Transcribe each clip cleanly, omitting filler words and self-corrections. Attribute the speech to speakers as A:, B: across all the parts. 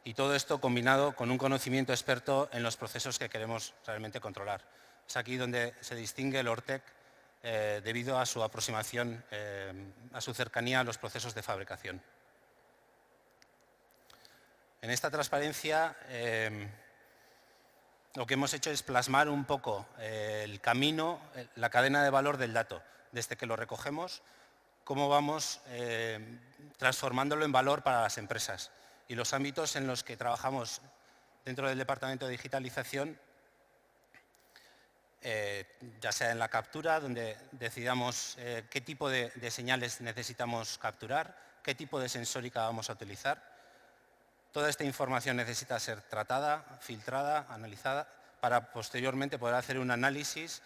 A: Y todo esto combinado con un conocimiento experto en los procesos que queremos realmente controlar. Es aquí donde se distingue el Ortec debido a su aproximación, a su cercanía a los procesos de fabricación. En esta transparencia lo que hemos hecho es plasmar un poco el camino, la cadena de valor del dato, desde que lo recogemos, cómo vamos transformándolo en valor para las empresas y los ámbitos en los que trabajamos dentro del Departamento de Digitalización, ya sea en la captura, donde decidamos qué tipo de señales necesitamos capturar, qué tipo de sensórica vamos a utilizar. Toda esta información necesita ser tratada, filtrada, analizada, para posteriormente poder hacer un análisis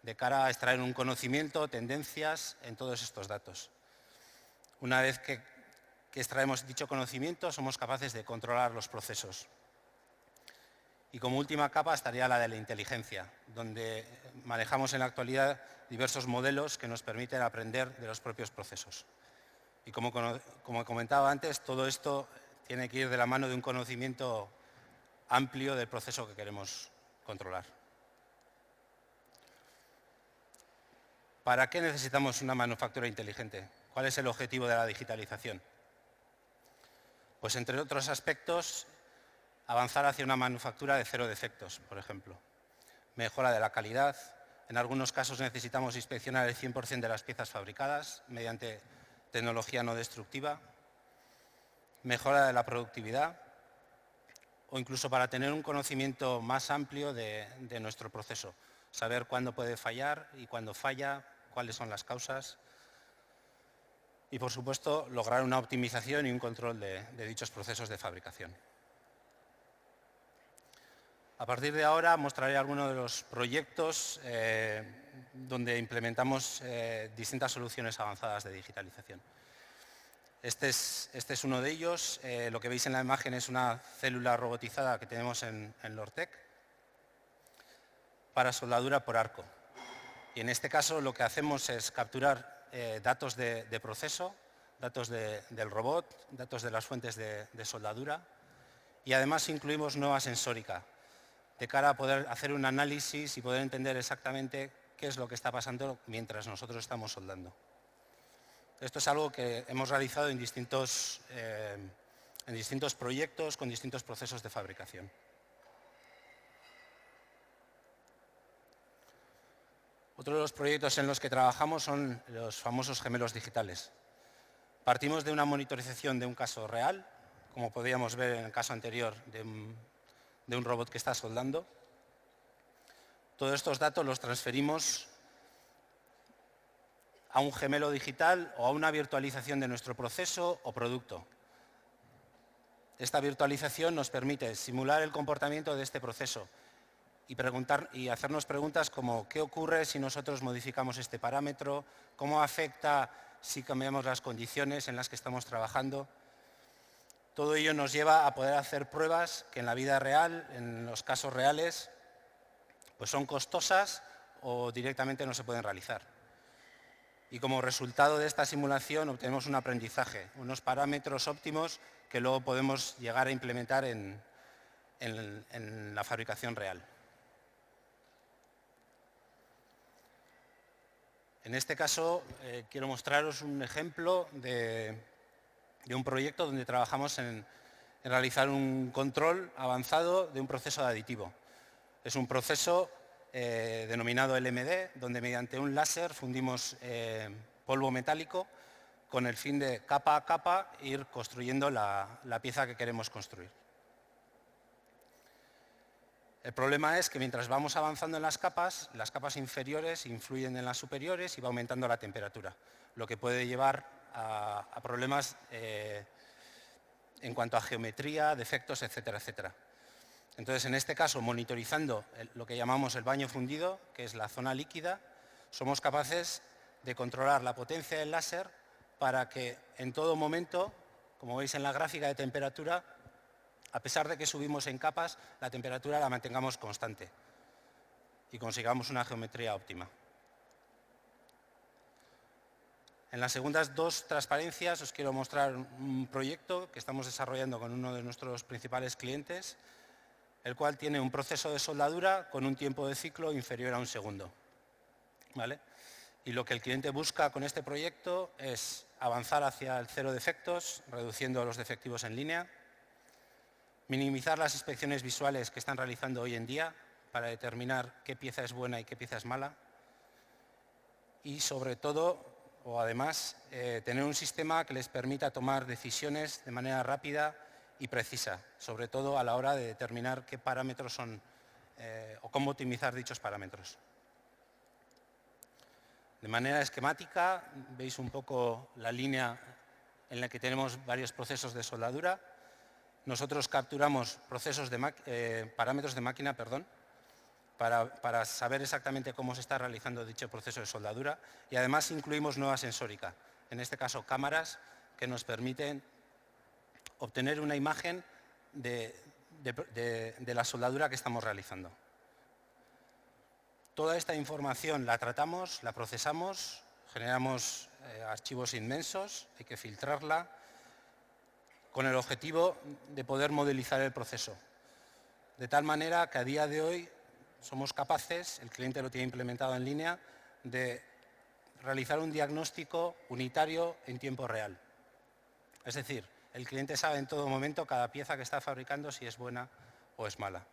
A: de cara a extraer un conocimiento, tendencias en todos estos datos. Una vez que extraemos dicho conocimiento, somos capaces de controlar los procesos. Y como última capa estaría la de la inteligencia, donde manejamos en la actualidad diversos modelos que nos permiten aprender de los propios procesos. Y como comentaba antes, todo esto tiene que ir de la mano de un conocimiento amplio del proceso que queremos controlar. ¿Para qué necesitamos una manufactura inteligente? ¿Cuál es el objetivo de la digitalización? Pues entre otros aspectos, avanzar hacia una manufactura de cero defectos, por ejemplo. Mejora de la calidad. En algunos casos necesitamos inspeccionar el 100% de las piezas fabricadas mediante tecnología no destructiva. Mejora de la productividad o incluso para tener un conocimiento más amplio de nuestro proceso. Saber cuándo puede fallar y cuándo falla, cuáles son las causas. Y, por supuesto, lograr una optimización y un control de dichos procesos de fabricación. A partir de ahora mostraré algunos de los proyectos donde implementamos distintas soluciones avanzadas de digitalización. Este es uno de ellos. Lo que veis en la imagen es una célula robotizada que tenemos en Lortec para soldadura por arco. Y en este caso lo que hacemos es capturar datos de proceso, datos del robot, datos de las fuentes de soldadura y además incluimos nueva sensórica de cara a poder hacer un análisis y poder entender exactamente qué es lo que está pasando mientras nosotros estamos soldando. Esto es algo que hemos realizado en distintos proyectos con distintos procesos de fabricación. Otro de los proyectos en los que trabajamos son los famosos gemelos digitales. Partimos de una monitorización de un caso real, como podíamos ver en el caso anterior de un robot que está soldando. Todos estos datos los transferimos a un gemelo digital o a una virtualización de nuestro proceso o producto. Esta virtualización nos permite simular el comportamiento de este proceso y hacernos preguntas como ¿qué ocurre si nosotros modificamos este parámetro? ¿Cómo afecta si cambiamos las condiciones en las que estamos trabajando? Todo ello nos lleva a poder hacer pruebas que en la vida real, en los casos reales, pues son costosas o directamente no se pueden realizar. Y como resultado de esta simulación obtenemos un aprendizaje, unos parámetros óptimos que luego podemos llegar a implementar en la fabricación real. En este caso quiero mostraros un ejemplo de un proyecto donde trabajamos en realizar un control avanzado de un proceso de aditivo. Es un proceso denominado LMD, donde mediante un láser fundimos polvo metálico con el fin de capa a capa ir construyendo la pieza que queremos construir. El problema es que mientras vamos avanzando en las capas inferiores influyen en las superiores y va aumentando la temperatura, lo que puede llevar a problemas en cuanto a geometría, defectos, etcétera, etcétera. Entonces, en este caso, monitorizando lo que llamamos el baño fundido, que es la zona líquida, somos capaces de controlar la potencia del láser para que en todo momento, como veis en la gráfica de temperatura, a pesar de que subimos en capas, la temperatura la mantengamos constante y consigamos una geometría óptima. En las segundas dos transparencias os quiero mostrar un proyecto que estamos desarrollando con uno de nuestros principales clientes, el cual tiene un proceso de soldadura con un tiempo de ciclo inferior a 1 segundo. ¿Vale? Y lo que el cliente busca con este proyecto es avanzar hacia el cero defectos, reduciendo los defectivos en línea, minimizar las inspecciones visuales que están realizando hoy en día para determinar qué pieza es buena y qué pieza es mala, y sobre todo, o además, tener un sistema que les permita tomar decisiones de manera rápida y precisa, sobre todo a la hora de determinar qué parámetros son o cómo optimizar dichos parámetros. De manera esquemática, veis un poco la línea en la que tenemos varios procesos de soldadura. Nosotros capturamos parámetros de máquina, para saber exactamente cómo se está realizando dicho proceso de soldadura, y además incluimos nueva sensórica, en este caso cámaras que nos permiten obtener una imagen de la soldadura que estamos realizando. Toda esta información la tratamos, la procesamos, generamos archivos inmensos, hay que filtrarla, con el objetivo de poder modelizar el proceso. De tal manera que a día de hoy somos capaces, el cliente lo tiene implementado en línea, de realizar un diagnóstico unitario en tiempo real. Es decir, el cliente sabe en todo momento cada pieza que está fabricando si es buena o es mala.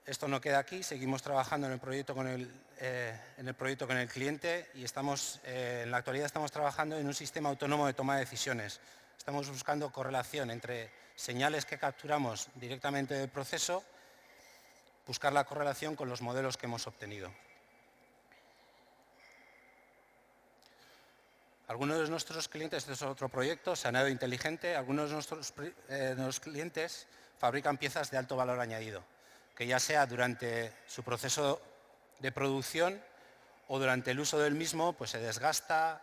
A: Esto no queda aquí, seguimos trabajando en el proyecto con el cliente y en la actualidad estamos trabajando en un sistema autónomo de toma de decisiones. Estamos buscando correlación entre señales que capturamos directamente del proceso, buscar la correlación con los modelos que hemos obtenido. Algunos de nuestros clientes, este es otro proyecto, saneado inteligente, algunos de nuestros clientes fabrican piezas de alto valor añadido, que ya sea durante su proceso de producción o durante el uso del mismo, pues se desgasta,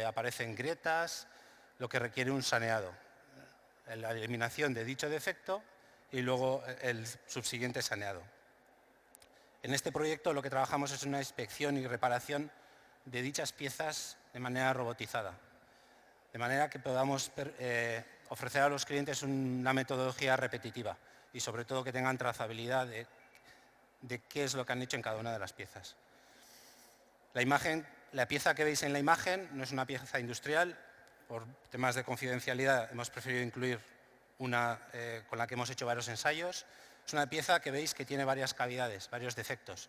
A: aparecen grietas, lo que requiere un saneado, la eliminación de dicho defecto y luego el subsiguiente saneado. En este proyecto lo que trabajamos es una inspección y reparación de dichas piezas de manera robotizada, de manera que podamos ofrecer a los clientes una metodología repetitiva y sobre todo que tengan trazabilidad de qué es lo que han hecho en cada una de las piezas. La pieza que veis en la imagen no es una pieza industrial. Por temas de confidencialidad hemos preferido incluir una con la que hemos hecho varios ensayos. Es una pieza que veis que tiene varias cavidades, varios defectos.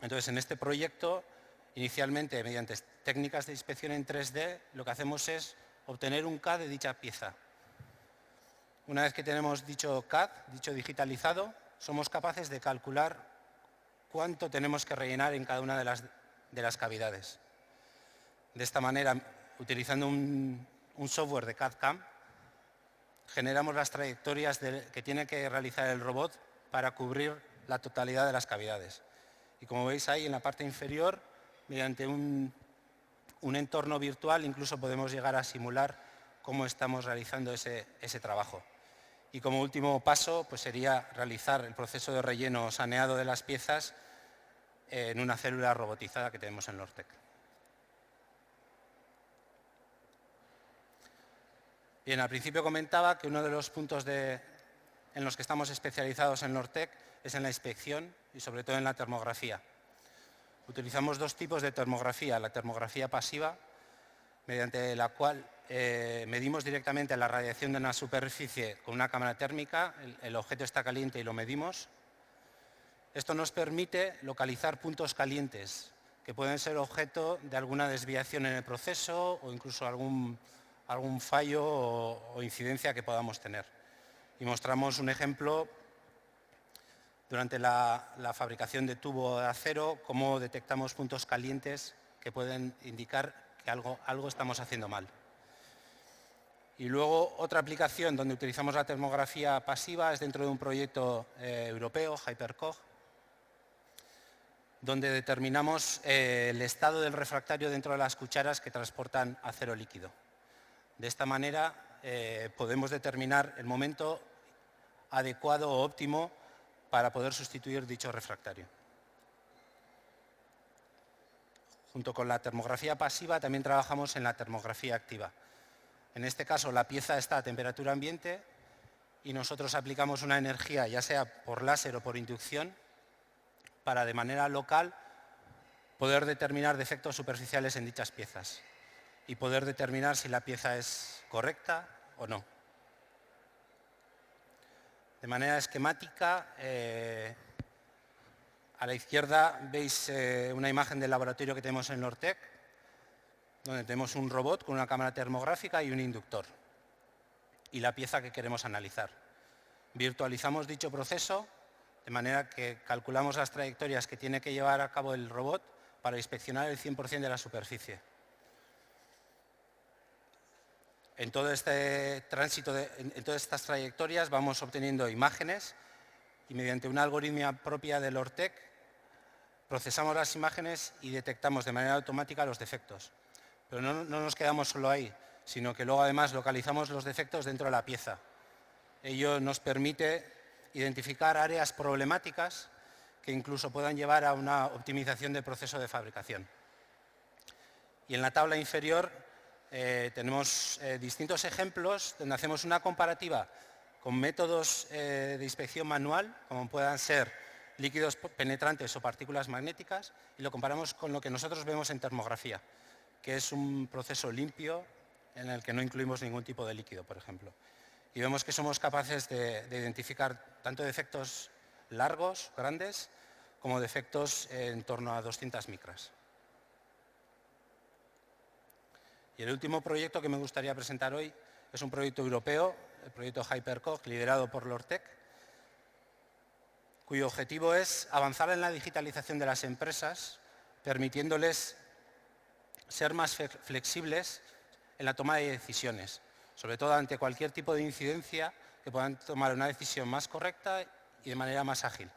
A: Entonces, en este proyecto, inicialmente, mediante técnicas de inspección en 3D, lo que hacemos es obtener un CAD de dicha pieza. Una vez que tenemos dicho CAD, dicho digitalizado, somos capaces de calcular cuánto tenemos que rellenar en cada una de las cavidades. De esta manera, utilizando un software de CAD/CAM, generamos las trayectorias que tiene que realizar el robot para cubrir la totalidad de las cavidades. Y como veis ahí en la parte inferior, mediante un entorno virtual, incluso podemos llegar a simular cómo estamos realizando ese trabajo. Y como último paso, pues sería realizar el proceso de relleno o saneado de las piezas en una célula robotizada que tenemos en Lortec. Bien, al principio comentaba que uno de los puntos en los que estamos especializados en Lortec es en la inspección y sobre todo en la termografía. Utilizamos dos tipos de termografía, la termografía pasiva, mediante la cual medimos directamente la radiación de una superficie con una cámara térmica, el objeto está caliente y lo medimos. Esto nos permite localizar puntos calientes que pueden ser objeto de alguna desviación en el proceso o incluso algún fallo o incidencia que podamos tener. Y mostramos un ejemplo durante la fabricación de tubo de acero, cómo detectamos puntos calientes que pueden indicar que algo estamos haciendo mal. Y luego otra aplicación donde utilizamos la termografía pasiva es dentro de un proyecto europeo, HyperCog, donde determinamos el estado del refractario dentro de las cucharas que transportan acero líquido. De esta manera podemos determinar el momento adecuado o óptimo para poder sustituir dicho refractario. Junto con la termografía pasiva también trabajamos en la termografía activa. En este caso la pieza está a temperatura ambiente y nosotros aplicamos una energía, ya sea por láser o por inducción, para de manera local poder determinar defectos superficiales en dichas piezas y poder determinar si la pieza es correcta o no. De manera esquemática, a la izquierda veis una imagen del laboratorio que tenemos en Lortec, donde tenemos un robot con una cámara termográfica y un inductor, y la pieza que queremos analizar. Virtualizamos dicho proceso, de manera que calculamos las trayectorias que tiene que llevar a cabo el robot para inspeccionar el 100% de la superficie. En todo este tránsito, en todas estas trayectorias vamos obteniendo imágenes y mediante una algoritmia propia del Lortec procesamos las imágenes y detectamos de manera automática los defectos. Pero no nos quedamos solo ahí, sino que luego además localizamos los defectos dentro de la pieza. Ello nos permite identificar áreas problemáticas que incluso puedan llevar a una optimización del proceso de fabricación. Y en la tabla inferior tenemos distintos ejemplos donde hacemos una comparativa con métodos de inspección manual, como puedan ser líquidos penetrantes o partículas magnéticas, y lo comparamos con lo que nosotros vemos en termografía, que es un proceso limpio en el que no incluimos ningún tipo de líquido, por ejemplo. Y vemos que somos capaces de identificar tanto defectos largos, grandes, como defectos en torno a 200 micras. Y el último proyecto que me gustaría presentar hoy es un proyecto europeo, el proyecto HyperCog, liderado por Lortec, cuyo objetivo es avanzar en la digitalización de las empresas, permitiéndoles ser más flexibles en la toma de decisiones, sobre todo ante cualquier tipo de incidencia, que puedan tomar una decisión más correcta y de manera más ágil.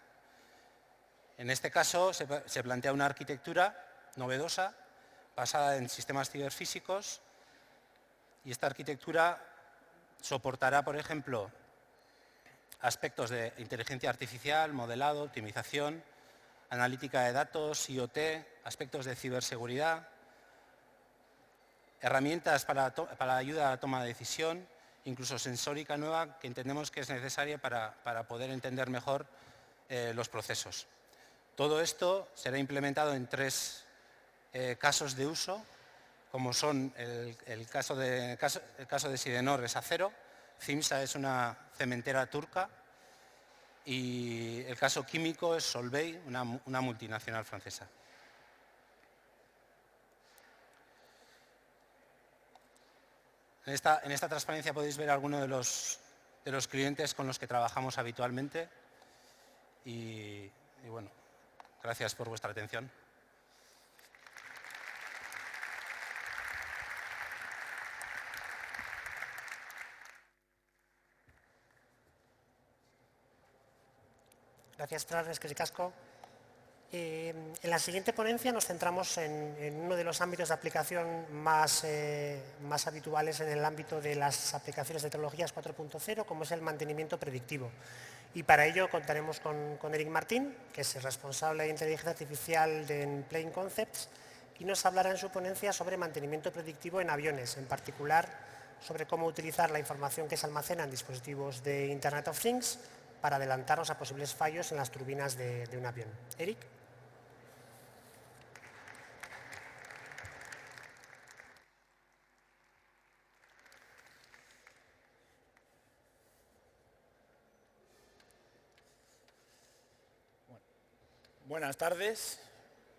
A: En este caso se plantea una arquitectura novedosa basada en sistemas ciberfísicos, y esta arquitectura soportará, por ejemplo, aspectos de inteligencia artificial, modelado, optimización, analítica de datos, IoT, aspectos de ciberseguridad, herramientas para ayuda a la toma de decisión, incluso sensórica nueva que entendemos que es necesaria para poder entender mejor los procesos. Todo esto será implementado en 3 casos de uso, como son el caso de Sidenor es acero, Cimsa es una cementera turca y el caso químico es Solvay, una multinacional francesa. En esta transparencia podéis ver algunos de los clientes con los que trabajamos habitualmente y bueno, gracias por vuestra atención.
B: Gracias, Fran, es que casco. En la siguiente ponencia nos centramos en uno de los ámbitos de aplicación más habituales en el ámbito de las aplicaciones de tecnologías 4.0, como es el mantenimiento predictivo. Y para ello contaremos con Eric Martín, que es el responsable de inteligencia artificial en Plain Concepts, y nos hablará en su ponencia sobre mantenimiento predictivo en aviones, en particular sobre cómo utilizar la información que se almacena en dispositivos de Internet of Things para adelantarnos a posibles fallos en las turbinas de un avión. Eric.
C: Buenas tardes,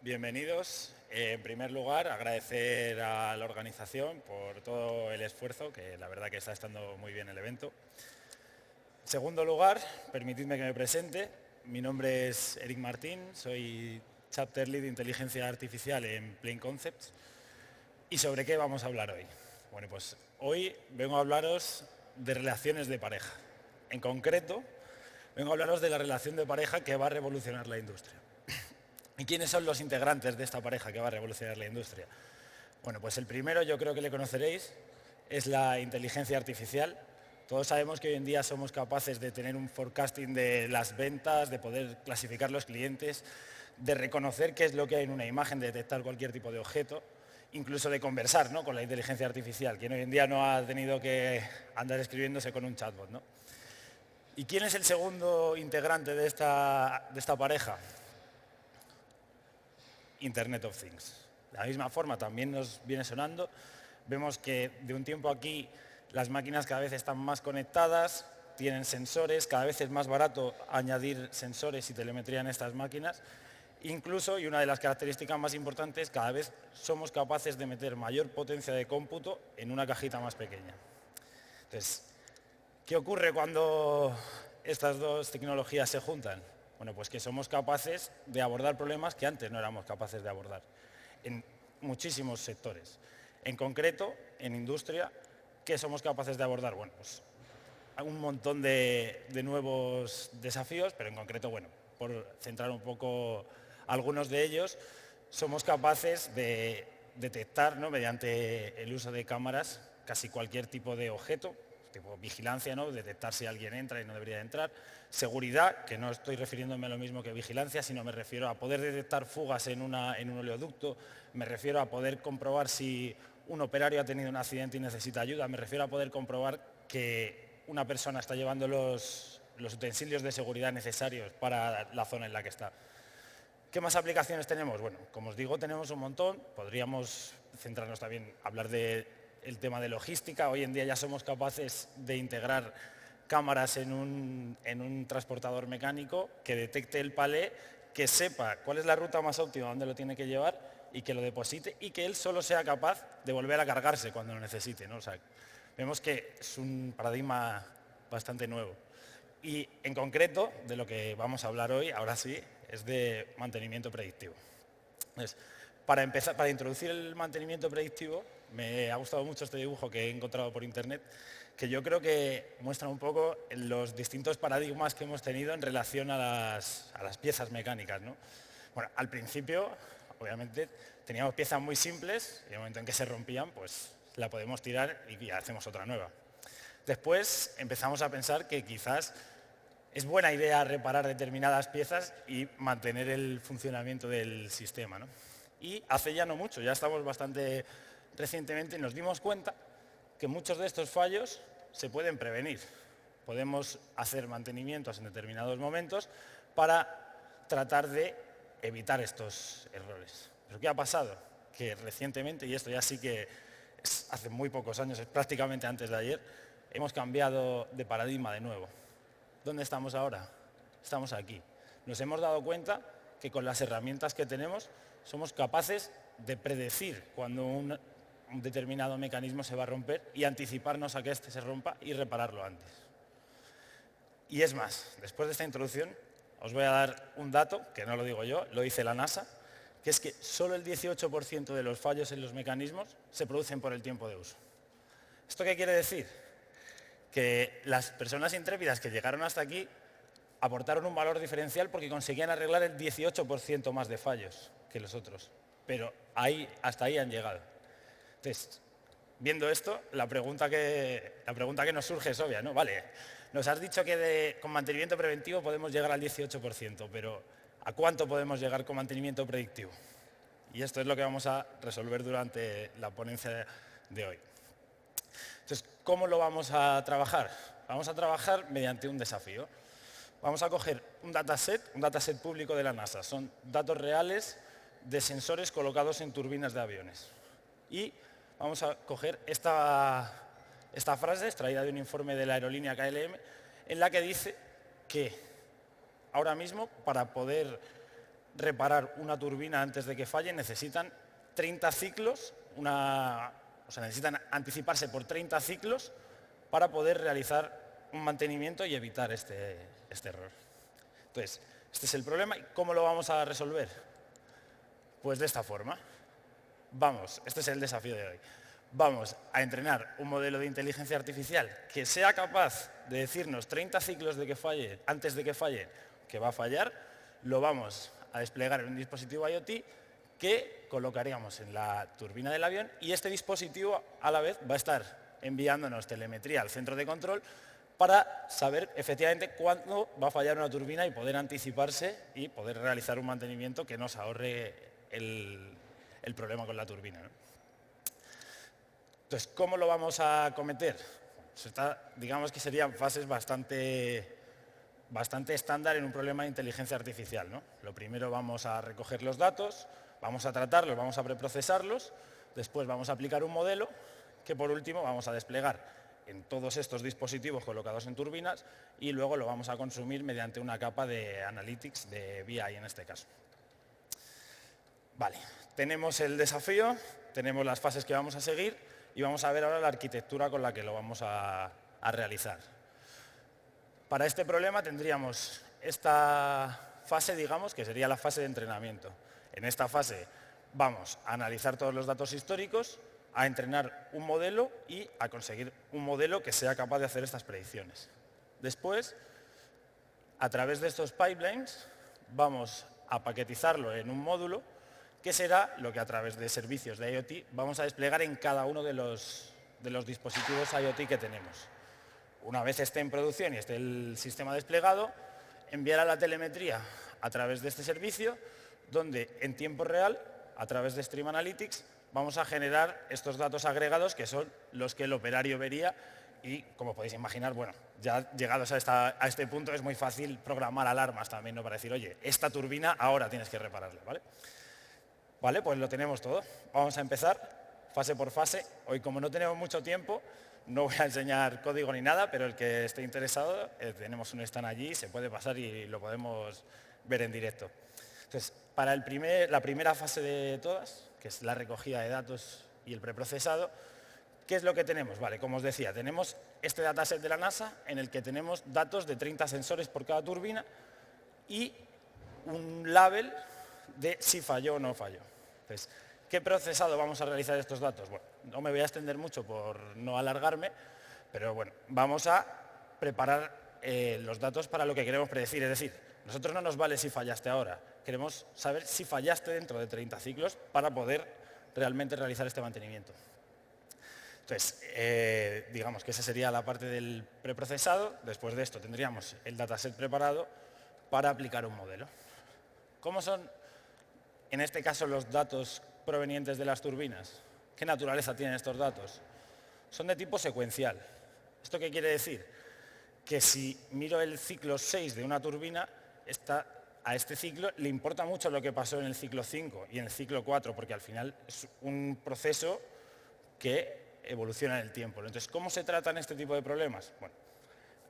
C: bienvenidos. En primer lugar, agradecer a la organización por todo el esfuerzo, que la verdad que está estando muy bien el evento. En segundo lugar, permitidme que me presente. Mi nombre es Eric Martín, soy Chapter Lead de Inteligencia Artificial en Plain Concepts. ¿Y sobre qué vamos a hablar hoy? Bueno, pues hoy vengo a hablaros de relaciones de pareja. En concreto, vengo a hablaros de la relación de pareja que va a revolucionar la industria. ¿Y quiénes son los integrantes de esta pareja que va a revolucionar la industria? Bueno, pues el primero, yo creo que le conoceréis, es la inteligencia artificial. Todos sabemos que hoy en día somos capaces de tener un forecasting de las ventas, de poder clasificar los clientes, de reconocer qué es lo que hay en una imagen, de detectar cualquier tipo de objeto, incluso de conversar, ¿no?, con la inteligencia artificial, quien hoy en día no ha tenido que andar escribiéndose con un chatbot, ¿no? ¿Y quién es el segundo integrante de esta pareja? Internet of Things. De la misma forma también nos viene sonando. Vemos que de un tiempo aquí las máquinas cada vez están más conectadas, tienen sensores, cada vez es más barato añadir sensores y telemetría en estas máquinas. Incluso, y una de las características más importantes, cada vez somos capaces de meter mayor potencia de cómputo en una cajita más pequeña. Entonces, ¿qué ocurre cuando estas dos tecnologías se juntan? Bueno, pues que somos capaces de abordar problemas que antes no éramos capaces de abordar en muchísimos sectores. En concreto, en industria, ¿qué somos capaces de abordar? Bueno, pues un montón de nuevos desafíos, pero en concreto, bueno, por centrar un poco algunos de ellos, somos capaces de detectar, ¿no?, mediante el uso de cámaras casi cualquier tipo de objeto, tipo vigilancia, ¿no?, detectar si alguien entra y no debería entrar, seguridad, que no estoy refiriéndome a lo mismo que vigilancia, sino me refiero a poder detectar fugas en un oleoducto, me refiero a poder comprobar si un operario ha tenido un accidente y necesita ayuda, me refiero a poder comprobar que una persona está llevando los utensilios de seguridad necesarios para la zona en la que está. ¿Qué más aplicaciones tenemos? Bueno, como os digo, tenemos un montón. Podríamos centrarnos también, hablar del tema de logística. Hoy en día ya somos capaces de integrar cámaras en un transportador mecánico que detecte el palé, que sepa cuál es la ruta más óptima, dónde lo tiene que llevar y que lo deposite y que él solo sea capaz de volver a cargarse cuando lo necesite, ¿no? O sea, vemos que es un paradigma bastante nuevo. Y en concreto, de lo que vamos a hablar hoy, ahora sí, es de mantenimiento predictivo. Entonces, para introducir el mantenimiento predictivo, me ha gustado mucho este dibujo que he encontrado por internet, que yo creo que muestra un poco los distintos paradigmas que hemos tenido en relación a las piezas mecánicas, ¿no? Bueno, al principio, obviamente, teníamos piezas muy simples y en el momento en que se rompían, pues la podemos tirar y hacemos otra nueva. Después empezamos a pensar que quizás es buena idea reparar determinadas piezas y mantener el funcionamiento del sistema, ¿no? Y hace ya no mucho, ya estamos bastante recientemente, nos dimos cuenta que muchos de estos fallos se pueden prevenir. Podemos hacer mantenimientos en determinados momentos para tratar de evitar estos errores. ¿Pero qué ha pasado? Que recientemente, y esto ya sí que es hace muy pocos años, es prácticamente antes de ayer, hemos cambiado de paradigma de nuevo. ¿Dónde estamos ahora? Estamos aquí. Nos hemos dado cuenta que con las herramientas que tenemos somos capaces de predecir cuando un determinado mecanismo se va a romper y anticiparnos a que éste se rompa y repararlo antes. Y es más, después de esta introducción os voy a dar un dato, que no lo digo yo, lo dice la NASA, que es que solo el 18% de los fallos en los mecanismos se producen por el tiempo de uso. ¿Esto qué quiere decir? Que las personas intrépidas que llegaron hasta aquí aportaron un valor diferencial porque conseguían arreglar el 18% más de fallos que los otros. Pero hasta ahí han llegado. Entonces, viendo esto, la pregunta que nos surge es obvia, ¿no? Vale, nos has dicho que con mantenimiento preventivo podemos llegar al 18%, pero ¿a cuánto podemos llegar con mantenimiento predictivo? Y esto es lo que vamos a resolver durante la ponencia de hoy. Entonces, ¿cómo lo vamos a trabajar? Vamos a trabajar mediante un desafío. Vamos a coger un dataset público de la NASA. Son datos reales de sensores colocados en turbinas de aviones. Y vamos a coger esta frase extraída de un informe de la aerolínea KLM, en la que dice que ahora mismo, para poder reparar una turbina antes de que falle, necesitan 30 ciclos, necesitan anticiparse por 30 ciclos para poder realizar un mantenimiento y evitar este error. Entonces, este es el problema. ¿Y cómo lo vamos a resolver? Pues de esta forma. Este es el desafío de hoy. Vamos a entrenar un modelo de inteligencia artificial que sea capaz de decirnos 30 ciclos antes de que falle, que va a fallar. Lo vamos a desplegar en un dispositivo IoT que colocaríamos en la turbina del avión y este dispositivo a la vez va a estar enviándonos telemetría al centro de control para saber efectivamente cuándo va a fallar una turbina y poder anticiparse y poder realizar un mantenimiento que nos ahorre el problema con la turbina, ¿no? Entonces, ¿cómo lo vamos a cometer? Digamos que serían fases bastante estándar en un problema de inteligencia artificial, ¿no? Lo primero vamos a recoger los datos, vamos a tratarlos, vamos a preprocesarlos, después vamos a aplicar un modelo que por último vamos a desplegar en todos estos dispositivos colocados en turbinas y luego lo vamos a consumir mediante una capa de Analytics, de BI en este caso. Vale, tenemos el desafío, tenemos las fases que vamos a seguir y vamos a ver ahora la arquitectura con la que lo vamos a realizar. Para este problema tendríamos esta fase, digamos, que sería la fase de entrenamiento. En esta fase vamos a analizar todos los datos históricos, a entrenar un modelo y a conseguir un modelo que sea capaz de hacer estas predicciones. Después, a través de estos pipelines, vamos a paquetizarlo en un módulo que será lo que a través de servicios de IoT vamos a desplegar en cada uno de los dispositivos IoT que tenemos. Una vez esté en producción y esté el sistema desplegado, enviará la telemetría a través de este servicio, donde en tiempo real, a través de Stream Analytics, vamos a generar estos datos agregados que son los que el operario vería y, como podéis imaginar, bueno, ya llegados a este punto es muy fácil programar alarmas también, ¿no? Para decir, oye, esta turbina ahora tienes que repararla, ¿vale? Vale, pues lo tenemos todo. Vamos a empezar fase por fase. Hoy, como no tenemos mucho tiempo, no voy a enseñar código ni nada, pero el que esté interesado, tenemos un stand allí, se puede pasar y lo podemos ver en directo. Entonces, para la primera fase de todas, que es la recogida de datos y el preprocesado, ¿qué es lo que tenemos? Vale, como os decía, tenemos este dataset de la NASA en el que tenemos datos de 30 sensores por cada turbina y un label de si falló o no falló. Entonces, ¿qué procesado vamos a realizar estos datos? Bueno, no me voy a extender mucho por no alargarme, pero bueno, vamos a preparar los datos para lo que queremos predecir. Es decir, nosotros no nos vale si fallaste ahora, queremos saber si fallaste dentro de 30 ciclos para poder realmente realizar este mantenimiento. Entonces, digamos que esa sería la parte del preprocesado. Después de esto tendríamos el dataset preparado para aplicar un modelo. ¿Cómo son, en este caso, los datos provenientes de las turbinas? ¿Qué naturaleza tienen estos datos? Son de tipo secuencial. ¿Esto qué quiere decir? Que si miro el ciclo 6 de una turbina, a este ciclo le importa mucho lo que pasó en el ciclo 5 y en el ciclo 4, porque al final es un proceso que evoluciona en el tiempo. Entonces, ¿cómo se tratan este tipo de problemas? Bueno,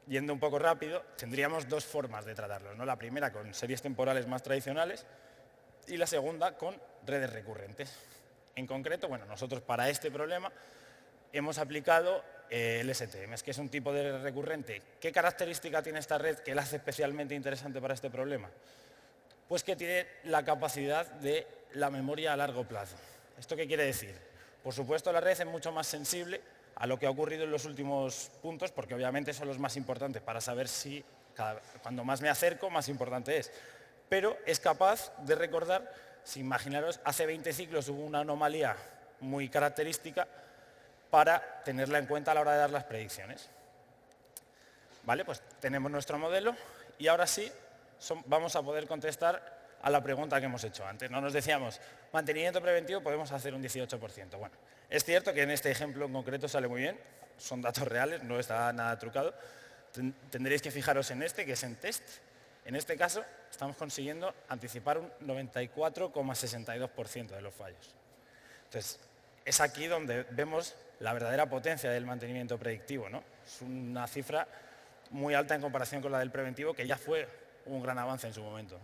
C: yendo un poco rápido, tendríamos dos formas de tratarlos, ¿no? La primera con series temporales más tradicionales y la segunda con redes recurrentes. En concreto, bueno, nosotros para este problema hemos aplicado el STM, que es un tipo de red recurrente. ¿Qué característica tiene esta red que la hace especialmente interesante para este problema? Pues que tiene la capacidad de la memoria a largo plazo. ¿Esto qué quiere decir? Por supuesto, la red es mucho más sensible a lo que ha ocurrido en los últimos puntos, porque obviamente son los más importantes para saber si cuando más me acerco, más importante es. Pero es capaz de recordar, si imaginaros, hace 20 ciclos hubo una anomalía muy característica para tenerla en cuenta a la hora de dar las predicciones. Vale, pues tenemos nuestro modelo y ahora sí vamos a poder contestar a la pregunta que hemos hecho antes. No nos decíamos, mantenimiento preventivo podemos hacer un 18%. Bueno, es cierto que en este ejemplo en concreto sale muy bien, son datos reales, no está nada trucado. Tendréis que fijaros en este, que es en test. En este caso, estamos consiguiendo anticipar un 94,62% de los fallos. Entonces, es aquí donde vemos la verdadera potencia del mantenimiento predictivo, ¿no? Es una cifra muy alta en comparación con la del preventivo, que ya fue un gran avance en su momento.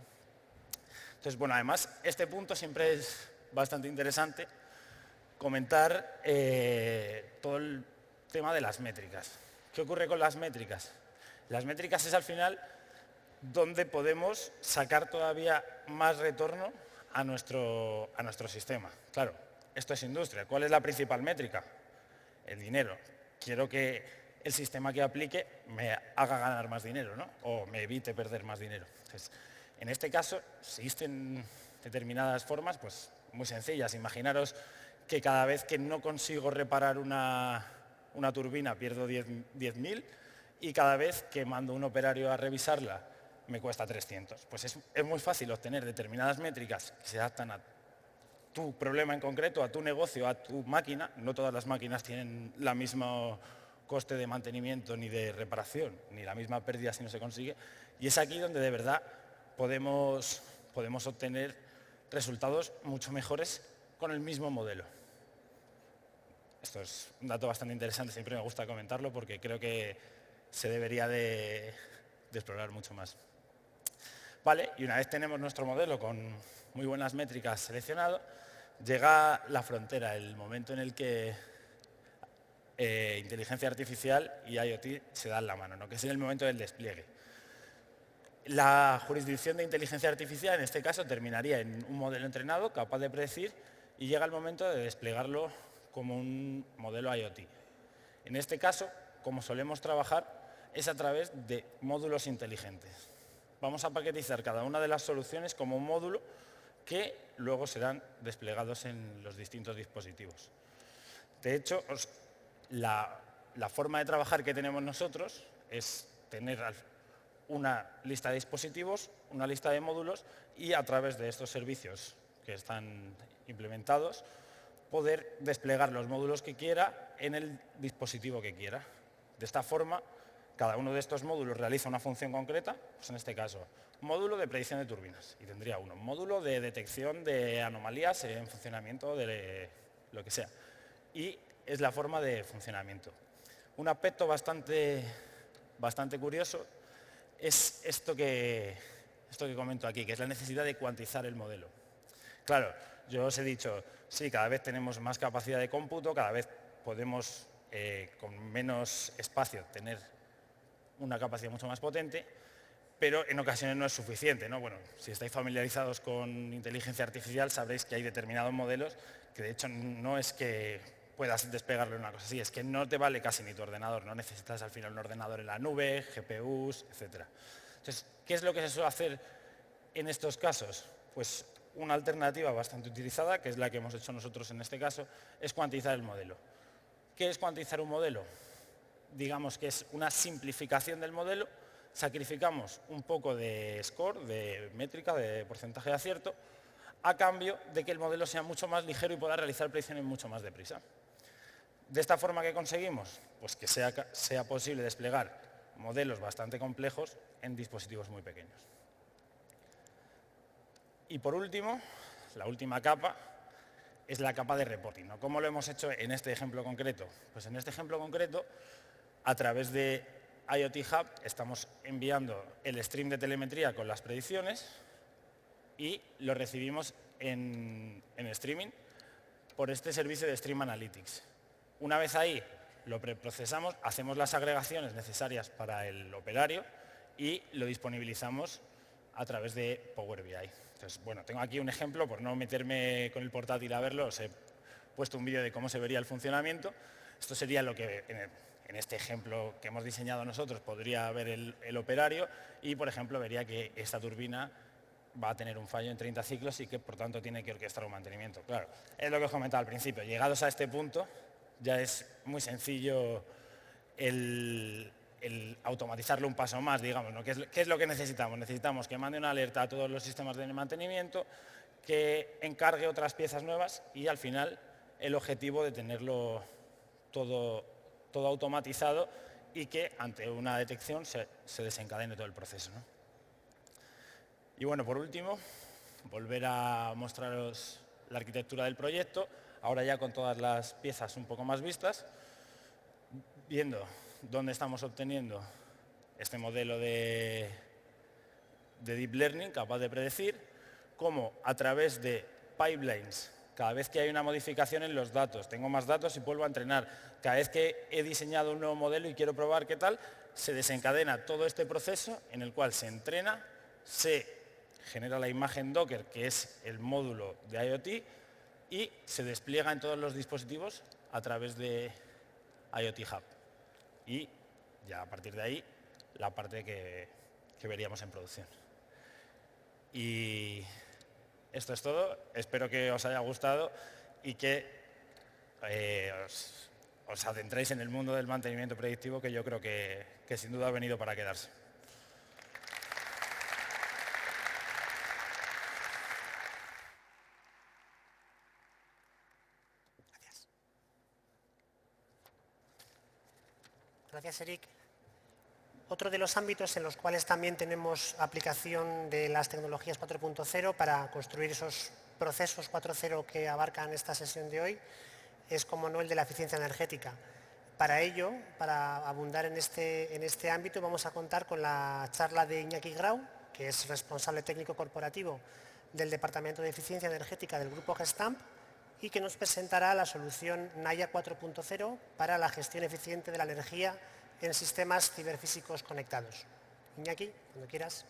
C: Entonces, bueno, además, este punto siempre es bastante interesante comentar todo el tema de las métricas. ¿Qué ocurre con las métricas? Las métricas es al final donde podemos sacar todavía más retorno a nuestro sistema. Claro, esto es industria. ¿Cuál es la principal métrica? El dinero. Quiero que el sistema que aplique me haga ganar más dinero, ¿no? O me evite perder más dinero. Entonces, en este caso, existen determinadas formas pues, muy sencillas. Imaginaros que cada vez que no consigo reparar una turbina pierdo 10.000 y cada vez que mando un operario a revisarla me cuesta 300. Pues es muy fácil obtener determinadas métricas que se adaptan a tu problema en concreto, a tu negocio, a tu máquina. No todas las máquinas tienen la misma coste de mantenimiento ni de reparación, ni la misma pérdida si no se consigue. Y es aquí donde de verdad podemos obtener resultados mucho mejores con el mismo modelo. Esto es un dato bastante interesante, siempre me gusta comentarlo porque creo que se debería de explorar mucho más. Vale, y una vez tenemos nuestro modelo con muy buenas métricas seleccionado, llega la frontera, el momento en el que inteligencia artificial y IoT se dan la mano, ¿no? Que es en el momento del despliegue. La jurisdicción de inteligencia artificial, en este caso, terminaría en un modelo entrenado capaz de predecir y llega el momento de desplegarlo como un modelo IoT. En este caso, como solemos trabajar, es a través de módulos inteligentes. Vamos a paquetizar cada una de las soluciones como un módulo que luego serán desplegados en los distintos dispositivos. De hecho, la forma de trabajar que tenemos nosotros es tener una lista de dispositivos, una lista de módulos y a través de estos servicios que están implementados poder desplegar los módulos que quiera en el dispositivo que quiera. De esta forma, cada uno de estos módulos realiza una función concreta, pues en este caso, módulo de predicción de turbinas, y tendría uno, módulo de detección de anomalías en funcionamiento de lo que sea. Y es la forma de funcionamiento. Un aspecto bastante curioso es esto que comento aquí, que es la necesidad de cuantizar el modelo. Claro, yo os he dicho, sí, cada vez tenemos más capacidad de cómputo, cada vez podemos, con menos espacio, tener una capacidad mucho más potente, pero en ocasiones no es suficiente, ¿no? Bueno, si estáis familiarizados con inteligencia artificial, sabréis que hay determinados modelos que de hecho no es que puedas desplegarle una cosa así, es que no te vale casi ni tu ordenador, no necesitas al final un ordenador en la nube, GPUs, etc. Entonces, ¿qué es lo que se suele hacer en estos casos? Pues una alternativa bastante utilizada, que es la que hemos hecho nosotros en este caso, es cuantizar el modelo. ¿Qué es cuantizar un modelo? Digamos que es una simplificación del modelo, sacrificamos un poco de score, de métrica, de porcentaje de acierto, a cambio de que el modelo sea mucho más ligero y pueda realizar predicciones mucho más deprisa. ¿De esta forma qué conseguimos? Pues que sea posible desplegar modelos bastante complejos en dispositivos muy pequeños. Y por último, la última capa es la capa de reporting, ¿no? ¿Cómo lo hemos hecho en este ejemplo concreto? Pues en este ejemplo concreto, a través de IoT Hub estamos enviando el stream de telemetría con las predicciones y lo recibimos en streaming por este servicio de Stream Analytics. Una vez ahí lo preprocesamos, hacemos las agregaciones necesarias para el operario y lo disponibilizamos a través de Power BI. Entonces, bueno, tengo aquí un ejemplo, por no meterme con el portátil a verlo, os he puesto un vídeo de cómo se vería el funcionamiento. Esto sería lo que en este ejemplo que hemos diseñado nosotros podría ver el operario y, por ejemplo, vería que esta turbina va a tener un fallo en 30 ciclos y que, por tanto, tiene que orquestar un mantenimiento. Claro, es lo que os comentaba al principio. Llegados a este punto, ya es muy sencillo el automatizarlo un paso más, digamos, ¿no? ¿Qué es lo que necesitamos? Necesitamos que mande una alerta a todos los sistemas de mantenimiento, que encargue otras piezas nuevas y, al final, el objetivo de tenerlo todo automatizado y que, ante una detección, se desencadene todo el proceso, ¿no? Y bueno, por último, volver a mostraros la arquitectura del proyecto, ahora ya con todas las piezas un poco más vistas, viendo dónde estamos obteniendo este modelo de Deep Learning capaz de predecir, cómo a través de pipelines, cada vez que hay una modificación en los datos, tengo más datos y vuelvo a entrenar, cada vez que he diseñado un nuevo modelo y quiero probar qué tal, se desencadena todo este proceso en el cual se entrena, se genera la imagen Docker, que es el módulo de IoT, y se despliega en todos los dispositivos a través de IoT Hub. Y ya a partir de ahí, la parte que veríamos en producción. Y esto es todo. Espero que os haya gustado y que os adentréis en el mundo del mantenimiento predictivo, que yo creo que sin duda ha venido para quedarse.
B: Gracias, Eric. Otro de los ámbitos en los cuales también tenemos aplicación de las tecnologías 4.0 para construir esos procesos 4.0 que abarcan esta sesión de hoy es, como no, el de la eficiencia energética. Para ello, para abundar en este ámbito, vamos a contar con la charla de Iñaki Grau, que es responsable técnico corporativo del Departamento de Eficiencia Energética del Grupo Gestamp, y que nos presentará la solución Naya 4.0 para la gestión eficiente de la energía en sistemas ciberfísicos conectados. Iñaki, cuando quieras.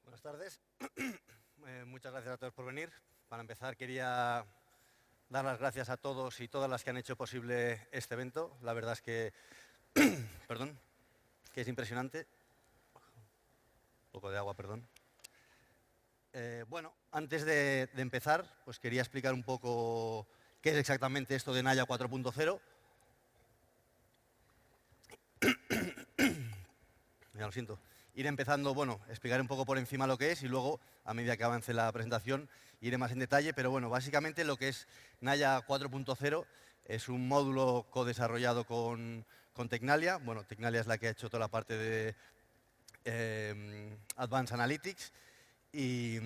D: Buenas tardes. Muchas gracias a todos por venir. Para empezar, quería dar las gracias a todos y todas las que han hecho posible este evento. La verdad es que, perdón, que es impresionante. Un poco de agua, perdón. Bueno, antes de empezar, pues quería explicar un poco qué es exactamente esto de Naya 4.0. Ya lo siento. Ir empezando, bueno, explicar un poco por encima lo que es y luego, a medida que avance la presentación, iré más en detalle. Pero bueno, básicamente lo que es Naya 4.0 es un módulo co-desarrollado con Tecnalia. Bueno, Tecnalia es la que ha hecho toda la parte de Advanced Analytics. Y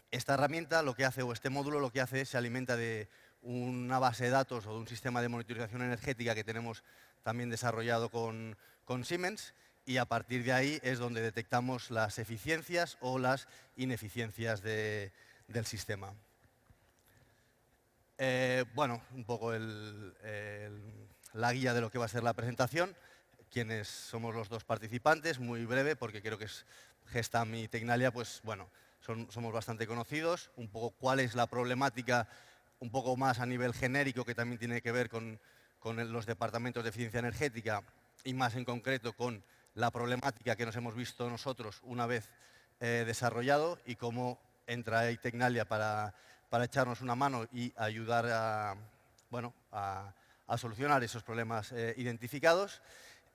D: esta herramienta lo que hace, o este módulo lo que hace, se alimenta de una base de datos o de un sistema de monitorización energética que tenemos también desarrollado con Siemens. Y a partir de ahí es donde detectamos las eficiencias o las ineficiencias del sistema. Bueno, un poco la guía de lo que va a ser la presentación. Quienes somos los dos participantes, muy breve, porque creo que es Gestamp y Tecnalia, pues bueno, somos bastante conocidos. Un poco cuál es la problemática, un poco más a nivel genérico, que también tiene que ver con los departamentos de eficiencia energética y más en concreto con la problemática que nos hemos visto nosotros una vez desarrollado y cómo entra ahí Tecnalia para echarnos una mano y ayudar a solucionar esos problemas identificados.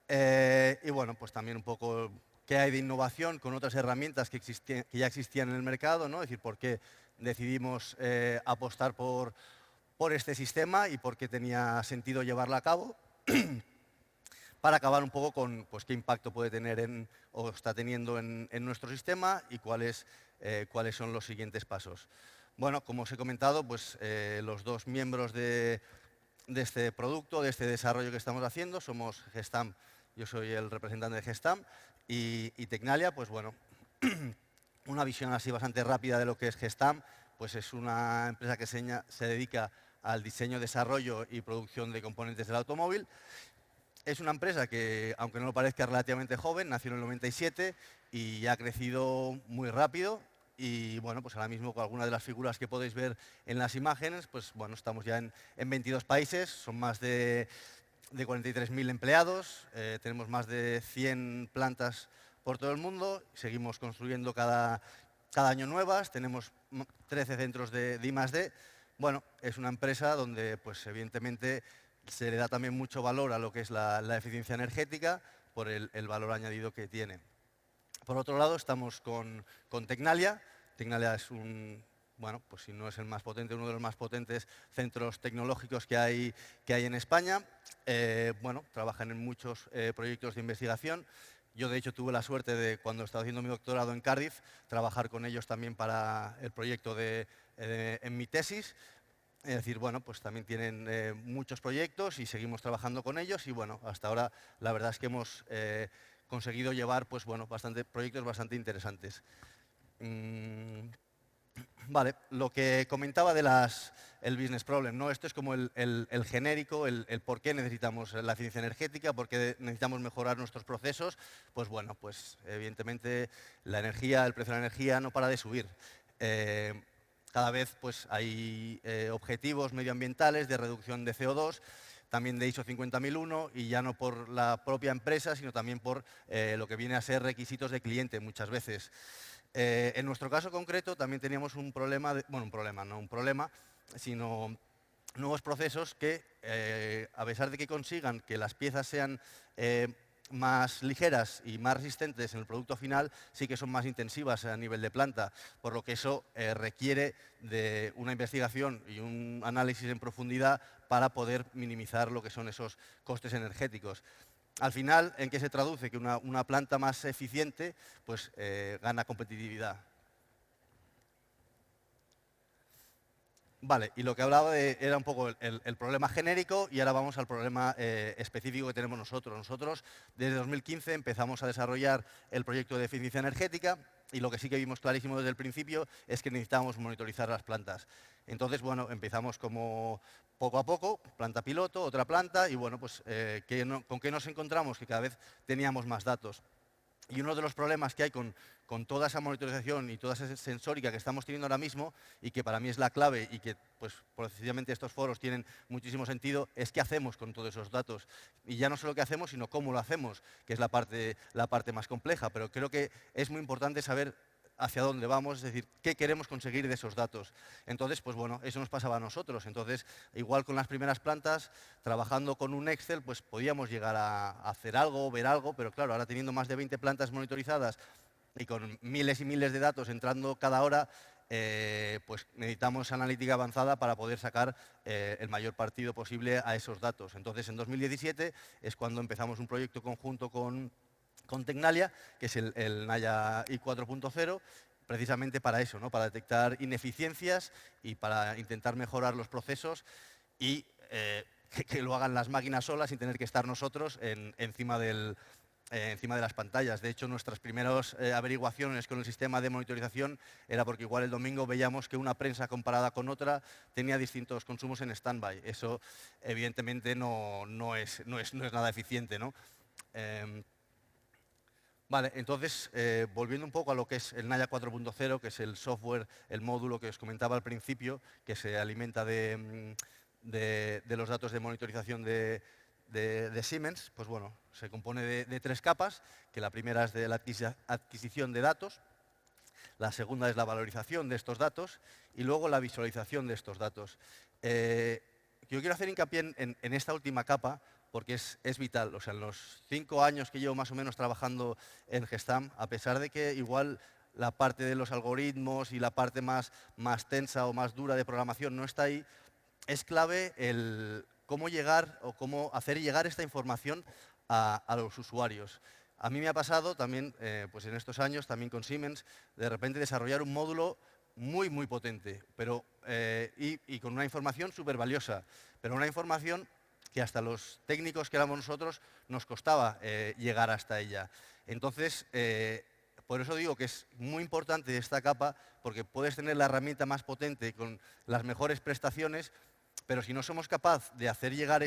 D: Y bueno, pues también un poco qué hay de innovación con otras herramientas que ya existían en el mercado, ¿no? Es decir, por qué decidimos apostar por este sistema y por qué tenía sentido llevarlo a cabo. Para acabar un poco con pues, qué impacto puede tener o está teniendo en nuestro sistema y cuáles son los siguientes pasos. Bueno, como os he comentado, pues, los dos miembros de este producto, de este desarrollo que estamos haciendo, somos Gestamp, yo soy el representante de Gestamp, y Tecnalia, pues bueno, una visión así bastante rápida de lo que es Gestamp, pues es una empresa que se dedica al diseño, desarrollo y producción de componentes del automóvil. Es una empresa que, aunque no lo parezca, relativamente joven, nació en el 97 y ha crecido muy rápido. Y bueno, pues ahora mismo con algunas de las figuras que podéis ver en las imágenes, pues bueno, estamos ya en 22 países, son más de 43.000 empleados, tenemos más de 100 plantas por todo el mundo, seguimos construyendo cada año nuevas, tenemos 13 centros de I+D. Bueno, es una empresa donde, pues evidentemente, se le da también mucho valor a lo que es la eficiencia energética por el valor añadido que tiene. Por otro lado, estamos con Tecnalia. Tecnalia es bueno, pues si no es el más potente, uno de los más potentes centros tecnológicos que hay en España. Bueno, trabajan en muchos proyectos de investigación. Yo, de hecho, tuve la suerte de, cuando estaba haciendo mi doctorado en Cardiff, trabajar con ellos también para el proyecto en mi tesis. Es decir, bueno, pues también tienen muchos proyectos y seguimos trabajando con ellos y bueno, hasta ahora la verdad es que hemos conseguido llevar pues bueno, proyectos bastante interesantes. Vale, lo que comentaba el business problem, ¿no? Esto es como el genérico, el por qué necesitamos la eficiencia energética, por qué necesitamos mejorar nuestros procesos. Pues bueno, pues evidentemente la energía, el precio de la energía no para de subir. Cada vez pues, hay objetivos medioambientales de reducción de CO2, también de ISO 50001 y ya no por la propia empresa, sino también por lo que viene a ser requisitos de cliente muchas veces. En nuestro caso concreto también teníamos un problema, no un problema, sino nuevos procesos que, a pesar de que consigan que las piezas sean más ligeras y más resistentes en el producto final, sí que son más intensivas a nivel de planta, por lo que eso requiere de una investigación y un análisis en profundidad para poder minimizar lo que son esos costes energéticos. Al final, ¿en qué se traduce? Que una planta más eficiente pues, gana competitividad. Vale, y lo que hablaba era un poco el problema genérico y ahora vamos al problema específico que tenemos nosotros. Nosotros desde 2015 empezamos a desarrollar el proyecto de eficiencia energética y lo que sí que vimos clarísimo desde el principio es que necesitábamos monitorizar las plantas. Entonces, bueno, empezamos como poco a poco, planta piloto, otra planta y bueno, pues ¿con qué nos encontramos? Que cada vez teníamos más datos. Y uno de los problemas que hay con toda esa monitorización y toda esa sensórica que estamos teniendo ahora mismo, y que para mí es la clave y que pues, precisamente estos foros tienen muchísimo sentido, es qué hacemos con todos esos datos. Y ya no solo qué hacemos, sino cómo lo hacemos, que es la parte más compleja. Pero creo que es muy importante saber hacia dónde vamos, es decir, qué queremos conseguir de esos datos. Entonces, pues bueno, eso nos pasaba a nosotros. Entonces, igual con las primeras plantas, trabajando con un Excel, pues podíamos llegar a hacer algo, ver algo, pero claro, ahora teniendo más de 20 plantas monitorizadas y con miles y miles de datos entrando cada hora, pues necesitamos analítica avanzada para poder sacar el mayor partido posible a esos datos. Entonces, en 2017 es cuando empezamos un proyecto conjunto con Tecnalia, que es el Naya I 4.0, precisamente para eso, ¿no? Para detectar ineficiencias y para intentar mejorar los procesos y que lo hagan las máquinas solas sin tener que estar nosotros encima de las pantallas. De hecho, nuestras primeras averiguaciones con el sistema de monitorización era porque igual el domingo veíamos que una prensa comparada con otra tenía distintos consumos en stand-by. Eso, evidentemente, no es nada eficiente, ¿no? Vale, entonces, volviendo un poco a lo que es el Naya 4.0, que es el software, el módulo que os comentaba al principio, que se alimenta de los datos de monitorización de Siemens, pues bueno, se compone de 3 capas, que la primera es de la adquisición de datos, la segunda es la valorización de estos datos y luego la visualización de estos datos. Yo quiero hacer hincapié en esta última capa, porque es vital. O sea, en los 5 años que llevo más o menos trabajando en Gestamp, a pesar de que igual la parte de los algoritmos y la parte más tensa o más dura de programación no está ahí, es clave el cómo llegar o cómo hacer llegar esta información a los usuarios. A mí me ha pasado también, pues en estos años, también con Siemens, de repente desarrollar un módulo muy, muy potente, pero, y con una información súper valiosa, pero una información que hasta los técnicos que éramos nosotros nos costaba llegar hasta ella. Entonces, por eso digo que es muy importante esta capa, porque puedes tener la herramienta más potente con las mejores prestaciones, pero si no somos capaces de hacer llegar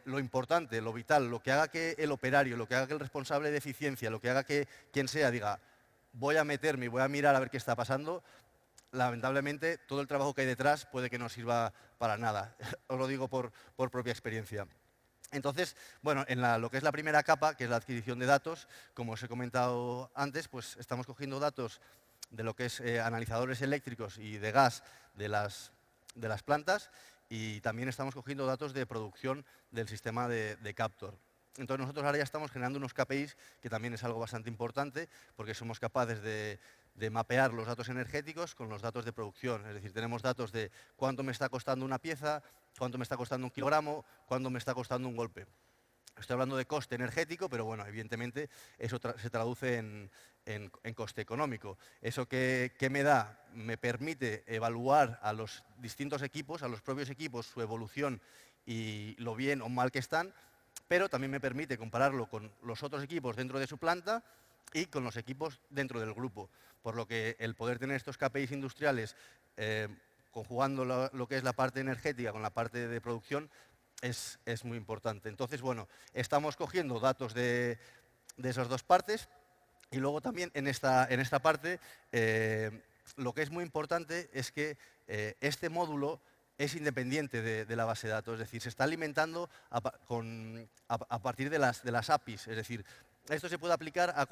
D: lo importante, lo vital, lo que haga que el operario, lo que haga que el responsable de eficiencia, lo que haga que quien sea diga, voy a meterme y voy a mirar a ver qué está pasando, lamentablemente todo el trabajo que hay detrás puede que no sirva para nada. Os lo digo por propia experiencia. Entonces, bueno, en lo que es la primera capa, que es la adquisición de datos, como os he comentado antes, pues estamos cogiendo datos de lo que es analizadores eléctricos y de gas de las plantas y también estamos cogiendo datos de producción del sistema de Captor. Entonces nosotros ahora ya estamos generando unos KPIs, que también es algo bastante importante, porque somos capaces de mapear los datos energéticos con los datos de producción. Es decir, tenemos datos de cuánto me está costando una pieza, cuánto me está costando un kilogramo, cuánto me está costando un golpe. Estoy hablando de coste energético, pero bueno, evidentemente eso se traduce en coste económico. ¿Eso qué me da? Me permite evaluar a los distintos equipos, a los propios equipos, su evolución y lo bien o mal que están, pero también me permite compararlo con los otros equipos dentro de su planta y con los equipos dentro del grupo. Por lo que el poder tener estos KPIs industriales conjugando lo que es la parte energética con la parte de producción es muy importante. Entonces, bueno, estamos cogiendo datos de esas dos partes y luego también en esta parte lo que es muy importante es que este módulo es independiente de la base de datos, es decir, se está alimentando a partir de las APIs, es decir, esto se puede aplicar a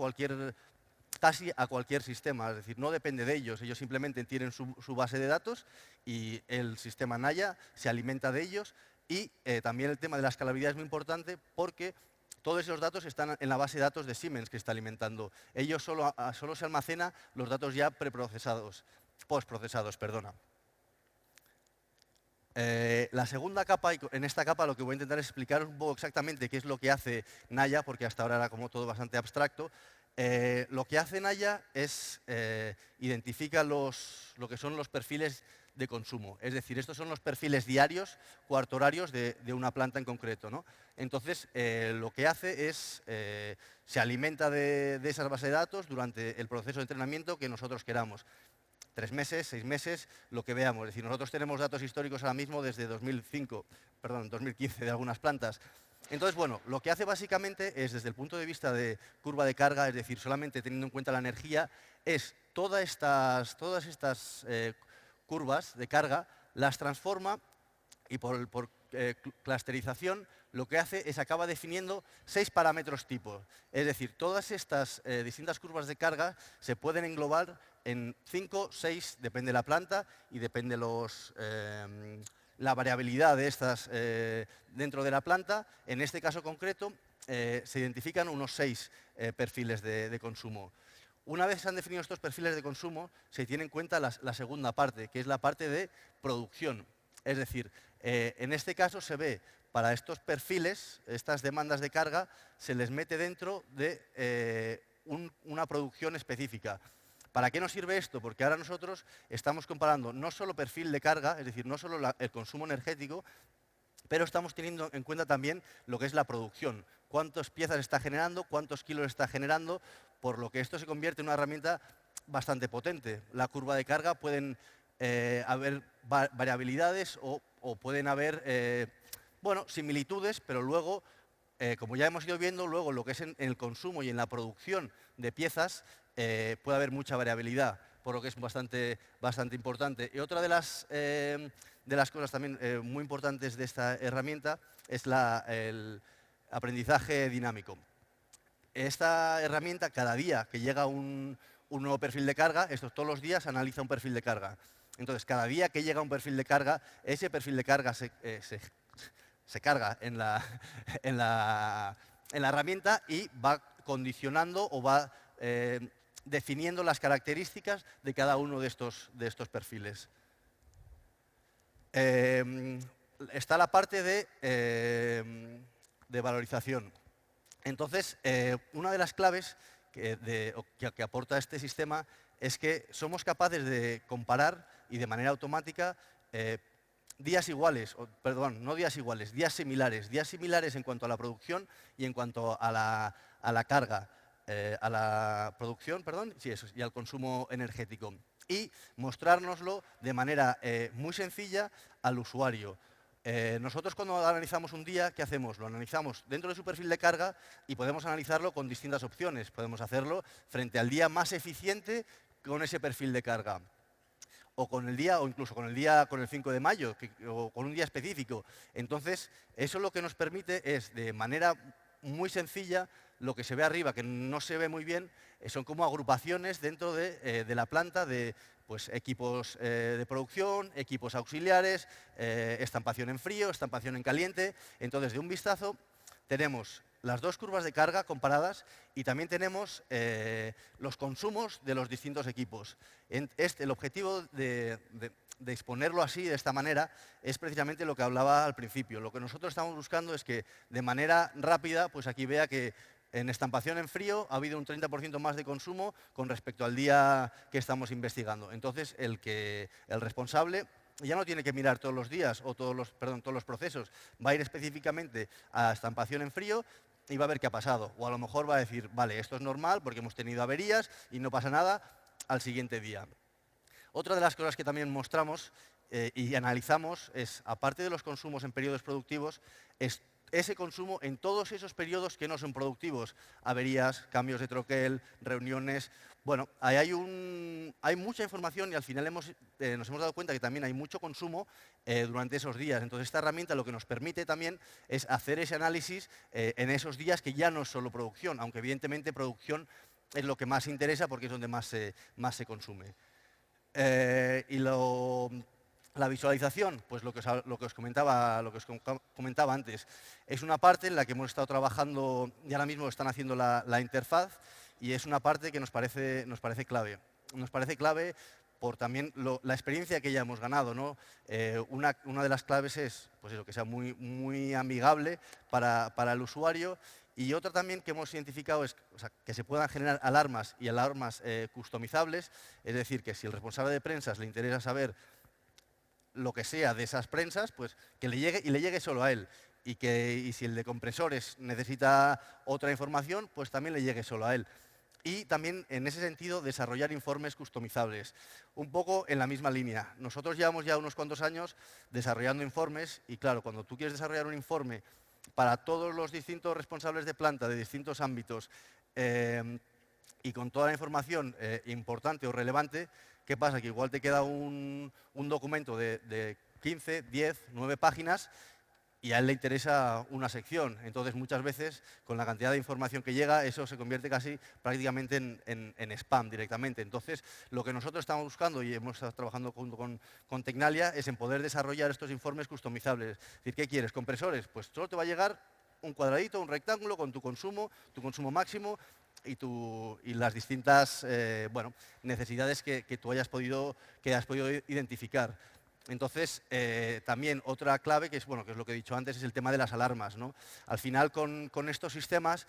D: casi a cualquier sistema, es decir, no depende de ellos, ellos simplemente tienen su base de datos y el sistema Naya se alimenta de ellos y también el tema de la escalabilidad es muy importante porque todos esos datos están en la base de datos de Siemens que está alimentando. Ellos solo se almacena los datos ya postprocesados, perdona. La segunda capa, y en esta capa lo que voy a intentar es explicar un poco exactamente qué es lo que hace Naya, porque hasta ahora era como todo bastante abstracto. Lo que hace Naya es identifica lo que son los perfiles de consumo. Es decir, estos son los perfiles diarios, cuarto-horarios de una planta en concreto, ¿no? Entonces, lo que hace es, se alimenta de esas bases de datos durante el proceso de entrenamiento que nosotros queramos. 3 meses, 6 meses, lo que veamos. Es decir, nosotros tenemos datos históricos ahora mismo desde 2015 de algunas plantas. Entonces, bueno, lo que hace básicamente es, desde el punto de vista de curva de carga, es decir, solamente teniendo en cuenta la energía, es todas estas curvas de carga, las transforma y por clusterización lo que hace es acaba definiendo 6 parámetros tipo. Es decir, todas estas distintas curvas de carga se pueden englobar en 5, 6, depende de la planta y depende la variabilidad de estas dentro de la planta. En este caso concreto se identifican unos 6 perfiles de consumo. Una vez se han definido estos perfiles de consumo, se tiene en cuenta la segunda parte, que es la parte de producción. Es decir, en este caso se ve para estos perfiles, estas demandas de carga, se les mete dentro de una producción específica. ¿Para qué nos sirve esto? Porque ahora nosotros estamos comparando no solo perfil de carga, es decir, no solo el consumo energético, pero estamos teniendo en cuenta también lo que es la producción. Cuántas piezas está generando, cuántos kilos está generando, por lo que esto se convierte en una herramienta bastante potente. La curva de carga pueden haber variabilidades o pueden haber similitudes, pero luego, como ya hemos ido viendo, luego lo que es en el consumo y en la producción de piezas puede haber mucha variabilidad, por lo que es bastante importante. Y otra de las cosas también muy importantes de esta herramienta es el aprendizaje dinámico. Esta herramienta, cada día que llega un nuevo perfil de carga, todos los días analiza un perfil de carga. Entonces, cada día que llega un perfil de carga, ese perfil de carga se carga en la herramienta y va condicionando o va definiendo las características de cada uno de estos perfiles. Está la parte de valorización. Entonces, una de las claves que aporta este sistema es que somos capaces de comparar y de manera automática días iguales, no días iguales, días similares en cuanto a la producción y en cuanto a la carga, a la producción, y al consumo energético. Y mostrárnoslo de manera muy sencilla al usuario. Nosotros cuando analizamos un día, ¿qué hacemos? Lo analizamos dentro de su perfil de carga y podemos analizarlo con distintas opciones. Podemos hacerlo frente al día más eficiente con ese perfil de carga. O con el día, o incluso con el 5 de mayo, o con un día específico. Entonces, eso lo que nos permite es, de manera muy sencilla, lo que se ve arriba, que no se ve muy bien, son como agrupaciones dentro de la planta de equipos de producción, equipos auxiliares, estampación en frío, estampación en caliente. Entonces, de un vistazo, tenemos las dos curvas de carga comparadas y también tenemos los consumos de los distintos equipos. El objetivo de exponerlo así, de esta manera, es precisamente lo que hablaba al principio. Lo que nosotros estamos buscando es que, de manera rápida, pues aquí vea que en estampación en frío ha habido un 30% más de consumo con respecto al día que estamos investigando. Entonces, el responsable ya no tiene que mirar todos los días o todos los procesos. Va a ir específicamente a estampación en frío y va a ver qué ha pasado. O a lo mejor va a decir, vale, esto es normal porque hemos tenido averías y no pasa nada al siguiente día. Otra de las cosas que también mostramos y analizamos es, aparte de los consumos en periodos productivos, es ese consumo en todos esos periodos que no son productivos. Averías, cambios de troquel, reuniones. Bueno, ahí hay mucha información y al final nos hemos dado cuenta que también hay mucho consumo durante esos días. Entonces, esta herramienta lo que nos permite también es hacer ese análisis en esos días que ya no es solo producción, aunque evidentemente producción es lo que más interesa porque es donde más se consume. La visualización, pues lo que os comentaba antes, es una parte en la que hemos estado trabajando y ahora mismo están haciendo la interfaz y es una parte que nos parece clave. Nos parece clave por también la experiencia que ya hemos ganado, ¿no? Una de las claves es pues eso, que sea muy amigable para el usuario. Y otra también que hemos identificado es que se puedan generar alarmas y alarmas customizables, es decir, que si el responsable de prensas le interesa saber lo que sea de esas prensas, pues que le llegue solo a él. Y si el de compresores necesita otra información, pues también le llegue solo a él. Y también, en ese sentido, desarrollar informes customizables. Un poco en la misma línea. Nosotros llevamos ya unos cuantos años desarrollando informes y, claro, cuando tú quieres desarrollar un informe para todos los distintos responsables de planta de distintos ámbitos y con toda la información importante o relevante, ¿qué pasa? Que igual te queda un documento de 15, 10, 9 páginas y a él le interesa una sección. Entonces, muchas veces, con la cantidad de información que llega, eso se convierte casi prácticamente en spam directamente. Entonces, lo que nosotros estamos buscando y hemos estado trabajando junto con Tecnalia es en poder desarrollar estos informes customizables. Es decir, ¿qué quieres? ¿Compresores? Pues solo te va a llegar un cuadradito, un rectángulo con tu consumo máximo y las distintas necesidades que tú hayas podido identificar. Entonces, también otra clave, que es lo que he dicho antes, es el tema de las alarmas, ¿no? Al final, con estos sistemas,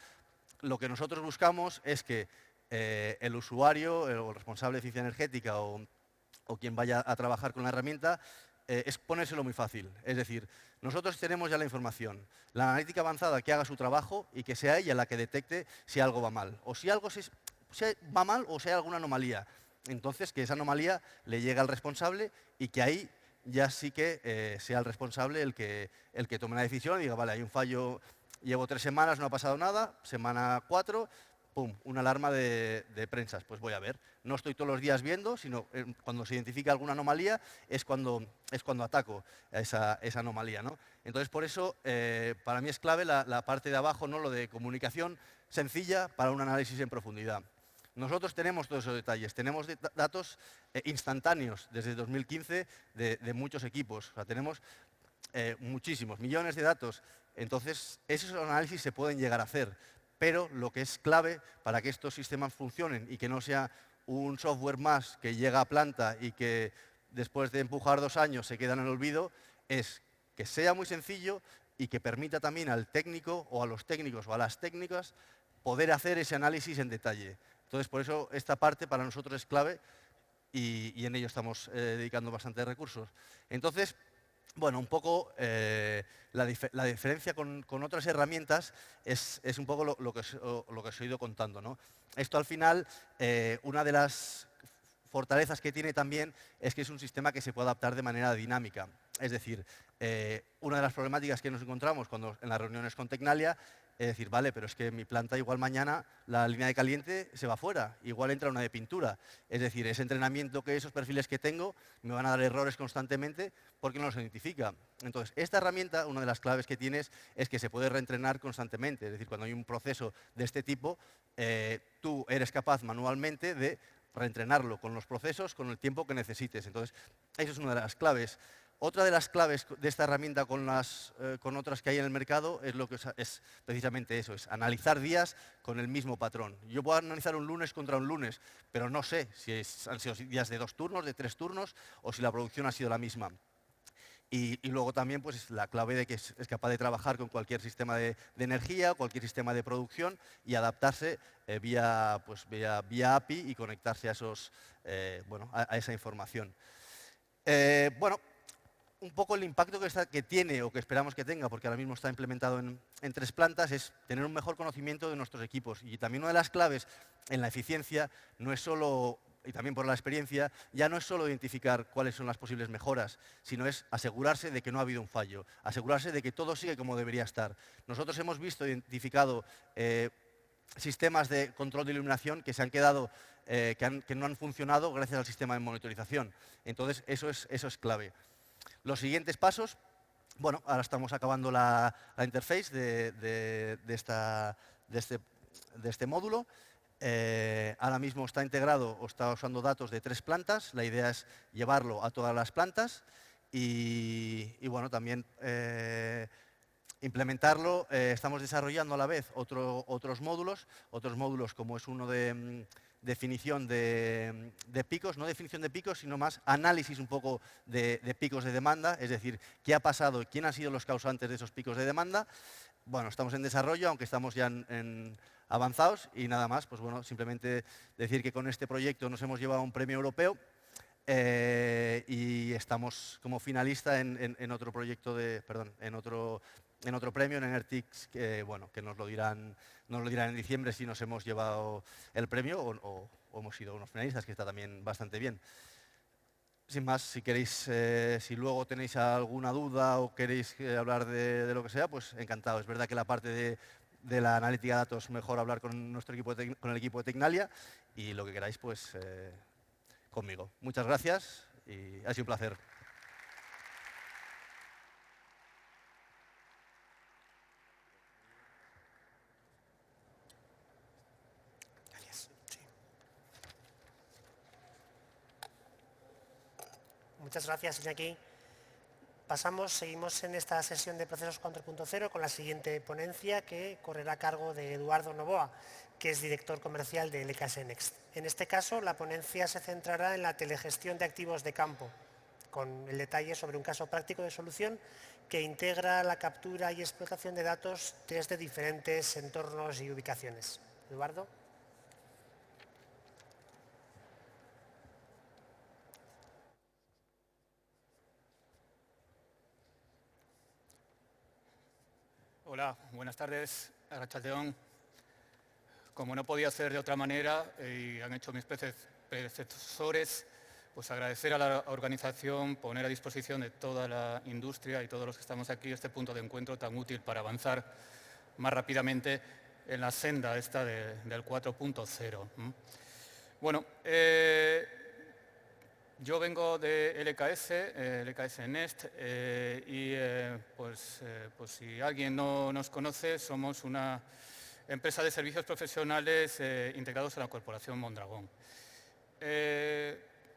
D: lo que nosotros buscamos es que el usuario o el responsable de eficiencia energética o quien vaya a trabajar con la herramienta es ponérselo muy fácil. Es decir, nosotros tenemos ya la información. La analítica avanzada que haga su trabajo y que sea ella la que detecte si algo va mal. O si algo va mal o si hay alguna anomalía. Entonces, que esa anomalía le llegue al responsable y que ahí ya sí que sea el responsable el que tome la decisión y diga, vale, hay un fallo, llevo 3 semanas, no ha pasado nada, semana 4, pum, una alarma de prensas, pues voy a ver. No estoy todos los días viendo, sino cuando se identifica alguna anomalía es cuando ataco a esa anomalía, ¿no? Entonces, por eso, para mí es clave la parte de abajo, ¿no? Lo de comunicación sencilla para un análisis en profundidad. Nosotros tenemos todos esos detalles, tenemos datos instantáneos desde 2015 de muchos equipos, o sea, tenemos muchísimos, millones de datos. Entonces, esos análisis se pueden llegar a hacer, pero lo que es clave para que estos sistemas funcionen y que no sea un software más que llega a planta y que después de empujar 2 años se queda en el olvido, es que sea muy sencillo y que permita también al técnico o a los técnicos o a las técnicas poder hacer ese análisis en detalle. Entonces, por eso esta parte para nosotros es clave y en ello estamos dedicando bastantes recursos. Entonces, bueno, un poco la diferencia con otras herramientas es un poco lo que os he ido contando, ¿no? Esto al final, una de las fortalezas que tiene también es que es un sistema que se puede adaptar de manera dinámica. Es decir, una de las problemáticas que nos encontramos en las reuniones con Tecnalia es decir, vale, pero es que en mi planta igual mañana la línea de caliente se va fuera, igual entra una de pintura. Es decir, ese entrenamiento esos perfiles que tengo me van a dar errores constantemente porque no los identifica. Entonces, esta herramienta, una de las claves que tienes es que se puede reentrenar constantemente. Es decir, cuando hay un proceso de este tipo, tú eres capaz manualmente de reentrenarlo con los procesos, con el tiempo que necesites. Entonces, eso es una de las claves. Otra de las claves de esta herramienta con otras que hay en el mercado es precisamente eso, es analizar días con el mismo patrón. Yo puedo analizar un lunes contra un lunes, pero no sé si han sido días de 2 turnos, de 3 turnos, o si la producción ha sido la misma. Y luego también pues, la clave de que es capaz de trabajar con cualquier sistema de energía, cualquier sistema de producción y adaptarse vía API y conectarse a esa información. Un poco el impacto que tiene o que esperamos que tenga, porque ahora mismo está implementado en 3 plantas, es tener un mejor conocimiento de nuestros equipos. Y también una de las claves en la eficiencia no es solo y también por la experiencia, ya no es solo identificar cuáles son las posibles mejoras, sino es asegurarse de que no ha habido un fallo, asegurarse de que todo sigue como debería estar. Nosotros hemos identificado sistemas de control de iluminación que se han quedado, que no han funcionado gracias al sistema de monitorización. Entonces, eso es clave. Los siguientes pasos, bueno, ahora estamos acabando la interface de este módulo. Ahora mismo está integrado o está usando datos de 3 plantas. La idea es llevarlo a todas las plantas y bueno, también implementarlo. Estamos desarrollando a la vez otros módulos como es uno de definición de picos, no definición de picos, sino más análisis un poco de picos de demanda, es decir, qué ha pasado y quién han sido los causantes de esos picos de demanda. Bueno, estamos en desarrollo, aunque estamos ya en avanzados, y nada más, pues bueno, simplemente decir que con este proyecto nos hemos llevado un premio europeo y estamos como finalista en otro proyecto en otro premio, en Enertics, que bueno, que nos lo dirán en diciembre si nos hemos llevado el premio o hemos sido unos finalistas, que está también bastante bien. Sin más, si queréis, si luego tenéis alguna duda o queréis hablar de lo que sea, pues encantado. Es verdad que la parte de la analítica de datos, mejor hablar con nuestro equipo con el equipo de Tecnalia, y lo que queráis, pues conmigo. Muchas gracias y ha sido un placer.
B: Muchas gracias, Iñaki. Seguimos en esta sesión de Procesos 4.0 con la siguiente ponencia, que correrá a cargo de Eduardo Novoa, que es director comercial de LKS Next. En este caso, la ponencia se centrará en la telegestión de activos de campo, con el detalle sobre un caso práctico de solución que integra la captura y explotación de datos desde diferentes entornos y ubicaciones. Eduardo.
E: Hola, buenas tardes, Arratsaldeon. Como no podía ser de otra manera, y han hecho mis predecesores, pues agradecer a la organización, poner a disposición de toda la industria y todos los que estamos aquí este punto de encuentro tan útil para avanzar más rápidamente en la senda esta del 4.0. Bueno, yo vengo de LKS Next, pues si alguien no nos conoce, somos una empresa de servicios profesionales integrados en la Corporación Mondragón.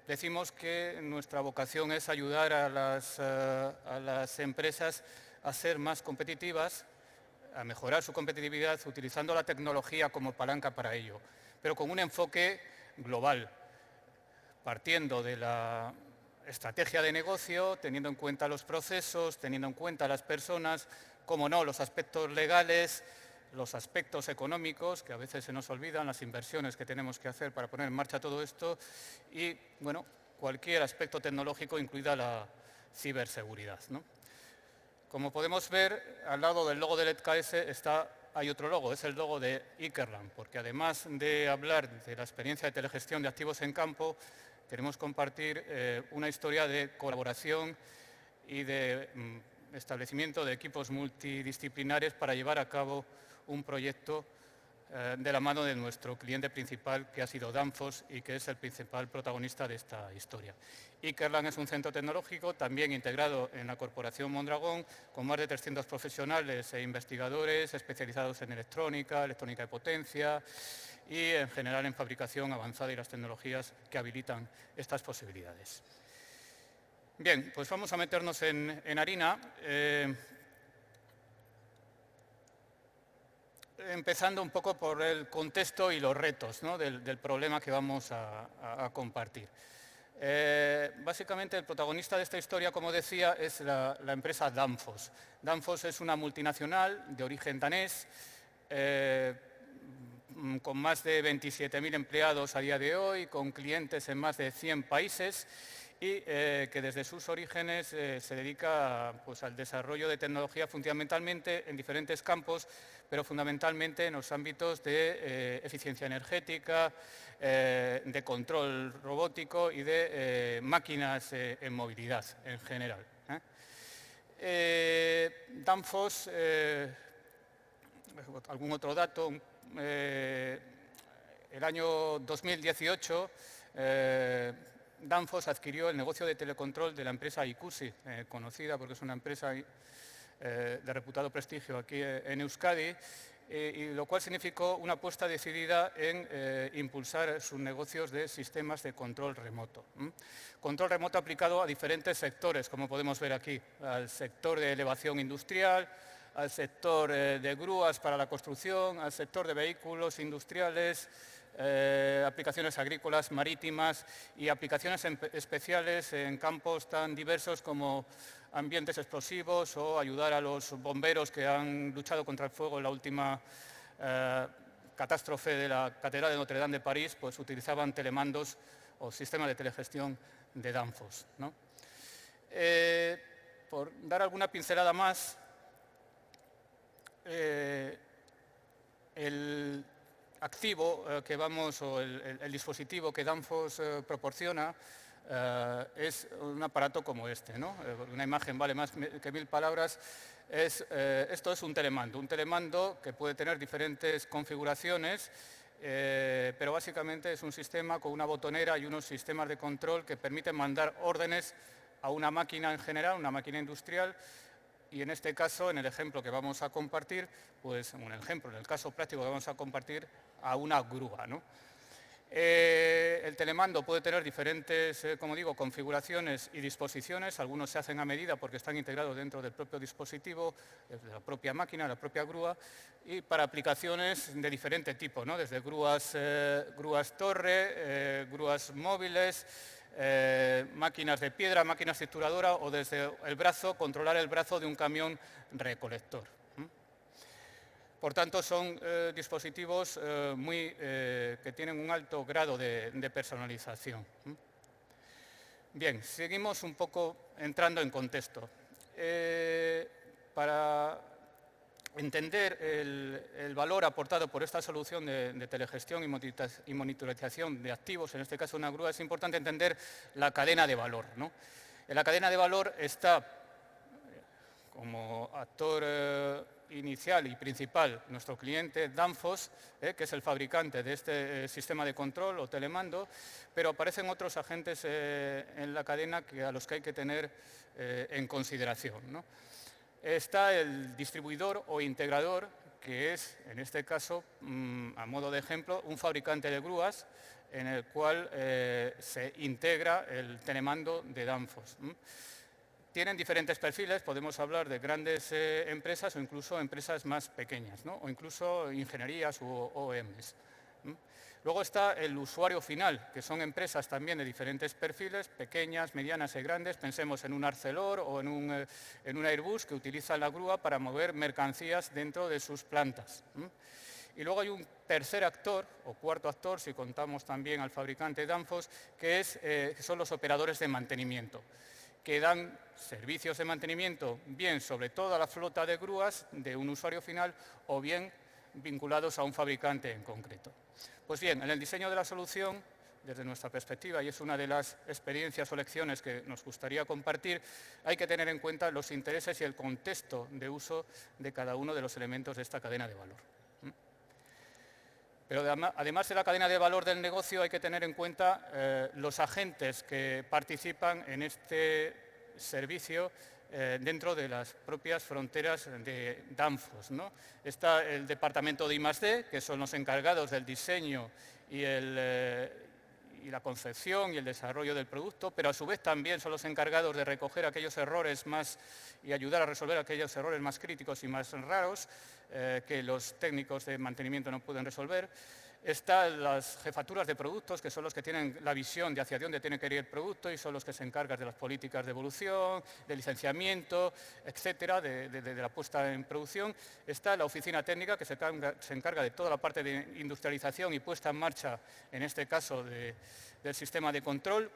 E: Decimos que nuestra vocación es ayudar a las empresas a ser más competitivas, a mejorar su competitividad utilizando la tecnología como palanca para ello, pero con un enfoque global, partiendo de la estrategia de negocio, teniendo en cuenta los procesos, teniendo en cuenta las personas, como no, los aspectos legales, los aspectos económicos, que a veces se nos olvidan, las inversiones que tenemos que hacer para poner en marcha todo esto, y, bueno, cualquier aspecto tecnológico, incluida la ciberseguridad, ¿no? Como podemos ver, al lado del logo del LKS hay otro logo, es el logo de Ikerlan, porque además de hablar de la experiencia de telegestión de activos en campo, queremos compartir una historia de colaboración y de establecimiento de equipos multidisciplinares para llevar a cabo un proyecto de la mano de nuestro cliente principal, que ha sido Danfoss y que es el principal protagonista de esta historia. Ikerlan es un centro tecnológico también integrado en la Corporación Mondragón, con más de 300 profesionales e investigadores especializados en electrónica de potencia y en general en fabricación avanzada y las tecnologías que habilitan estas posibilidades. Bien, pues vamos a meternos en harina. Empezando un poco por el contexto y los retos, ¿no?, del problema que vamos a compartir. Básicamente el protagonista de esta historia, como decía, es la empresa Danfoss. Danfoss es una multinacional de origen danés, con más de 27.000 empleados a día de hoy, con clientes en más de 100 países y que desde sus orígenes se dedica pues, al desarrollo de tecnología fundamentalmente en diferentes campos, pero fundamentalmente en los ámbitos de eficiencia energética, de control robótico y de máquinas en movilidad en general. Danfoss, algún otro dato, el año 2018 Danfoss adquirió el negocio de telecontrol de la empresa Ikusi, conocida porque es una empresa de reputado prestigio aquí en Euskadi, y lo cual significó una apuesta decidida en impulsar sus negocios de sistemas de control remoto. Control remoto aplicado a diferentes sectores, como podemos ver aquí, al sector de elevación industrial, al sector de grúas para la construcción, al sector de vehículos industriales, aplicaciones agrícolas, marítimas y aplicaciones especiales en campos tan diversos como ambientes explosivos o ayudar a los bomberos que han luchado contra el fuego en la última catástrofe de la Catedral de Notre Dame de París, pues utilizaban telemandos o sistemas de telegestión de Danfoss, ¿no? Por dar alguna pincelada más, el activo que vamos, o el dispositivo que Danfoss proporciona es un aparato como este, ¿no? Una imagen vale más que 1000 palabras. Esto es un telemando que puede tener diferentes configuraciones, pero básicamente es un sistema con una botonera y unos sistemas de control que permiten mandar órdenes a una máquina en general, una máquina industrial, y en este caso, en el ejemplo que vamos a compartir, pues en el caso práctico que vamos a compartir, a una grúa, ¿no? El telemando puede tener diferentes, como digo, configuraciones y disposiciones. Algunos se hacen a medida porque están integrados dentro del propio dispositivo, de la propia máquina, de la propia grúa, y para aplicaciones de diferente tipo, ¿no? Desde grúas torre, grúas móviles, máquinas de piedra, máquinas trituradoras, o desde el brazo, controlar el brazo de un camión recolector. Por tanto, son dispositivos que tienen un alto grado de personalización. Bien, seguimos un poco entrando en contexto. Para entender el valor aportado por esta solución de telegestión y monitorización de activos, en este caso una grúa, es importante entender la cadena de valor, ¿no? En la cadena de valor está como actor inicial y principal nuestro cliente Danfoss, que es el fabricante de este sistema de control o telemando, pero aparecen otros agentes en la cadena a los que hay que tener en consideración, ¿no? Está el distribuidor o integrador, que es, en este caso, a modo de ejemplo, un fabricante de grúas en el cual se integra el telemando de Danfoss. Tienen diferentes perfiles, podemos hablar de grandes empresas o incluso empresas más pequeñas, ¿no? O incluso ingenierías u OEMs. Luego está el usuario final, que son empresas también de diferentes perfiles, pequeñas, medianas y grandes. Pensemos en un Arcelor o en un Airbus que utilizan la grúa para mover mercancías dentro de sus plantas. Y luego hay un tercer actor, o cuarto actor, si contamos también al fabricante Danfoss, que son los operadores de mantenimiento, que dan servicios de mantenimiento bien sobre toda la flota de grúas de un usuario final o bien vinculados a un fabricante en concreto. Pues bien, en el diseño de la solución, desde nuestra perspectiva, y es una de las experiencias o lecciones que nos gustaría compartir, hay que tener en cuenta los intereses y el contexto de uso de cada uno de los elementos de esta cadena de valor. Pero además de la cadena de valor del negocio, hay que tener en cuenta los agentes que participan en este servicio dentro de las propias fronteras de Danfoss, ¿no? Está el departamento de I+D, que son los encargados del diseño y la concepción y el desarrollo del producto, pero a su vez también son los encargados de recoger aquellos errores y ayudar a resolver aquellos errores más críticos y más raros que los técnicos de mantenimiento no pueden resolver. Están las jefaturas de productos, que son los que tienen la visión de hacia dónde tiene que ir el producto y son los que se encargan de las políticas de evolución, de licenciamiento, etcétera, de la puesta en producción. Está la oficina técnica, que se encarga de toda la parte de industrialización y puesta en marcha, en este caso, del sistema de control.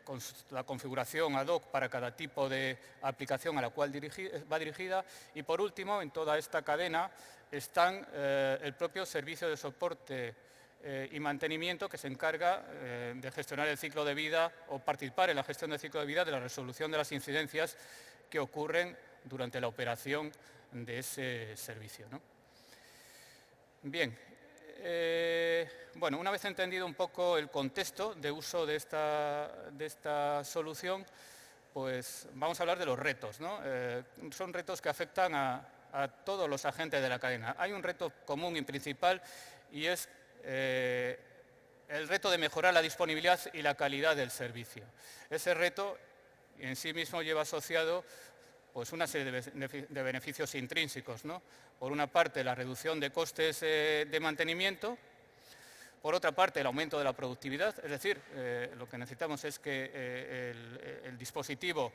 E: con la configuración ad hoc para cada tipo de aplicación a la cual va dirigida. Y por último, en toda esta cadena están el propio servicio de soporte y mantenimiento que se encarga de gestionar el ciclo de vida o participar en la gestión del ciclo de vida de la resolución de las incidencias que ocurren durante la operación de ese servicio, ¿no? Bien, bueno, una vez entendido un poco el contexto de uso de esta solución, pues vamos a hablar de los retos, ¿no? Son retos que afectan a todos los agentes de la cadena. Hay un reto común y principal y es el reto de mejorar la disponibilidad y la calidad del servicio. Ese reto en sí mismo lleva asociado pues una serie de beneficios intrínsecos, ¿no? Por una parte, la reducción de costes de mantenimiento, por otra parte, el aumento de la productividad, es decir, lo que necesitamos es que el dispositivo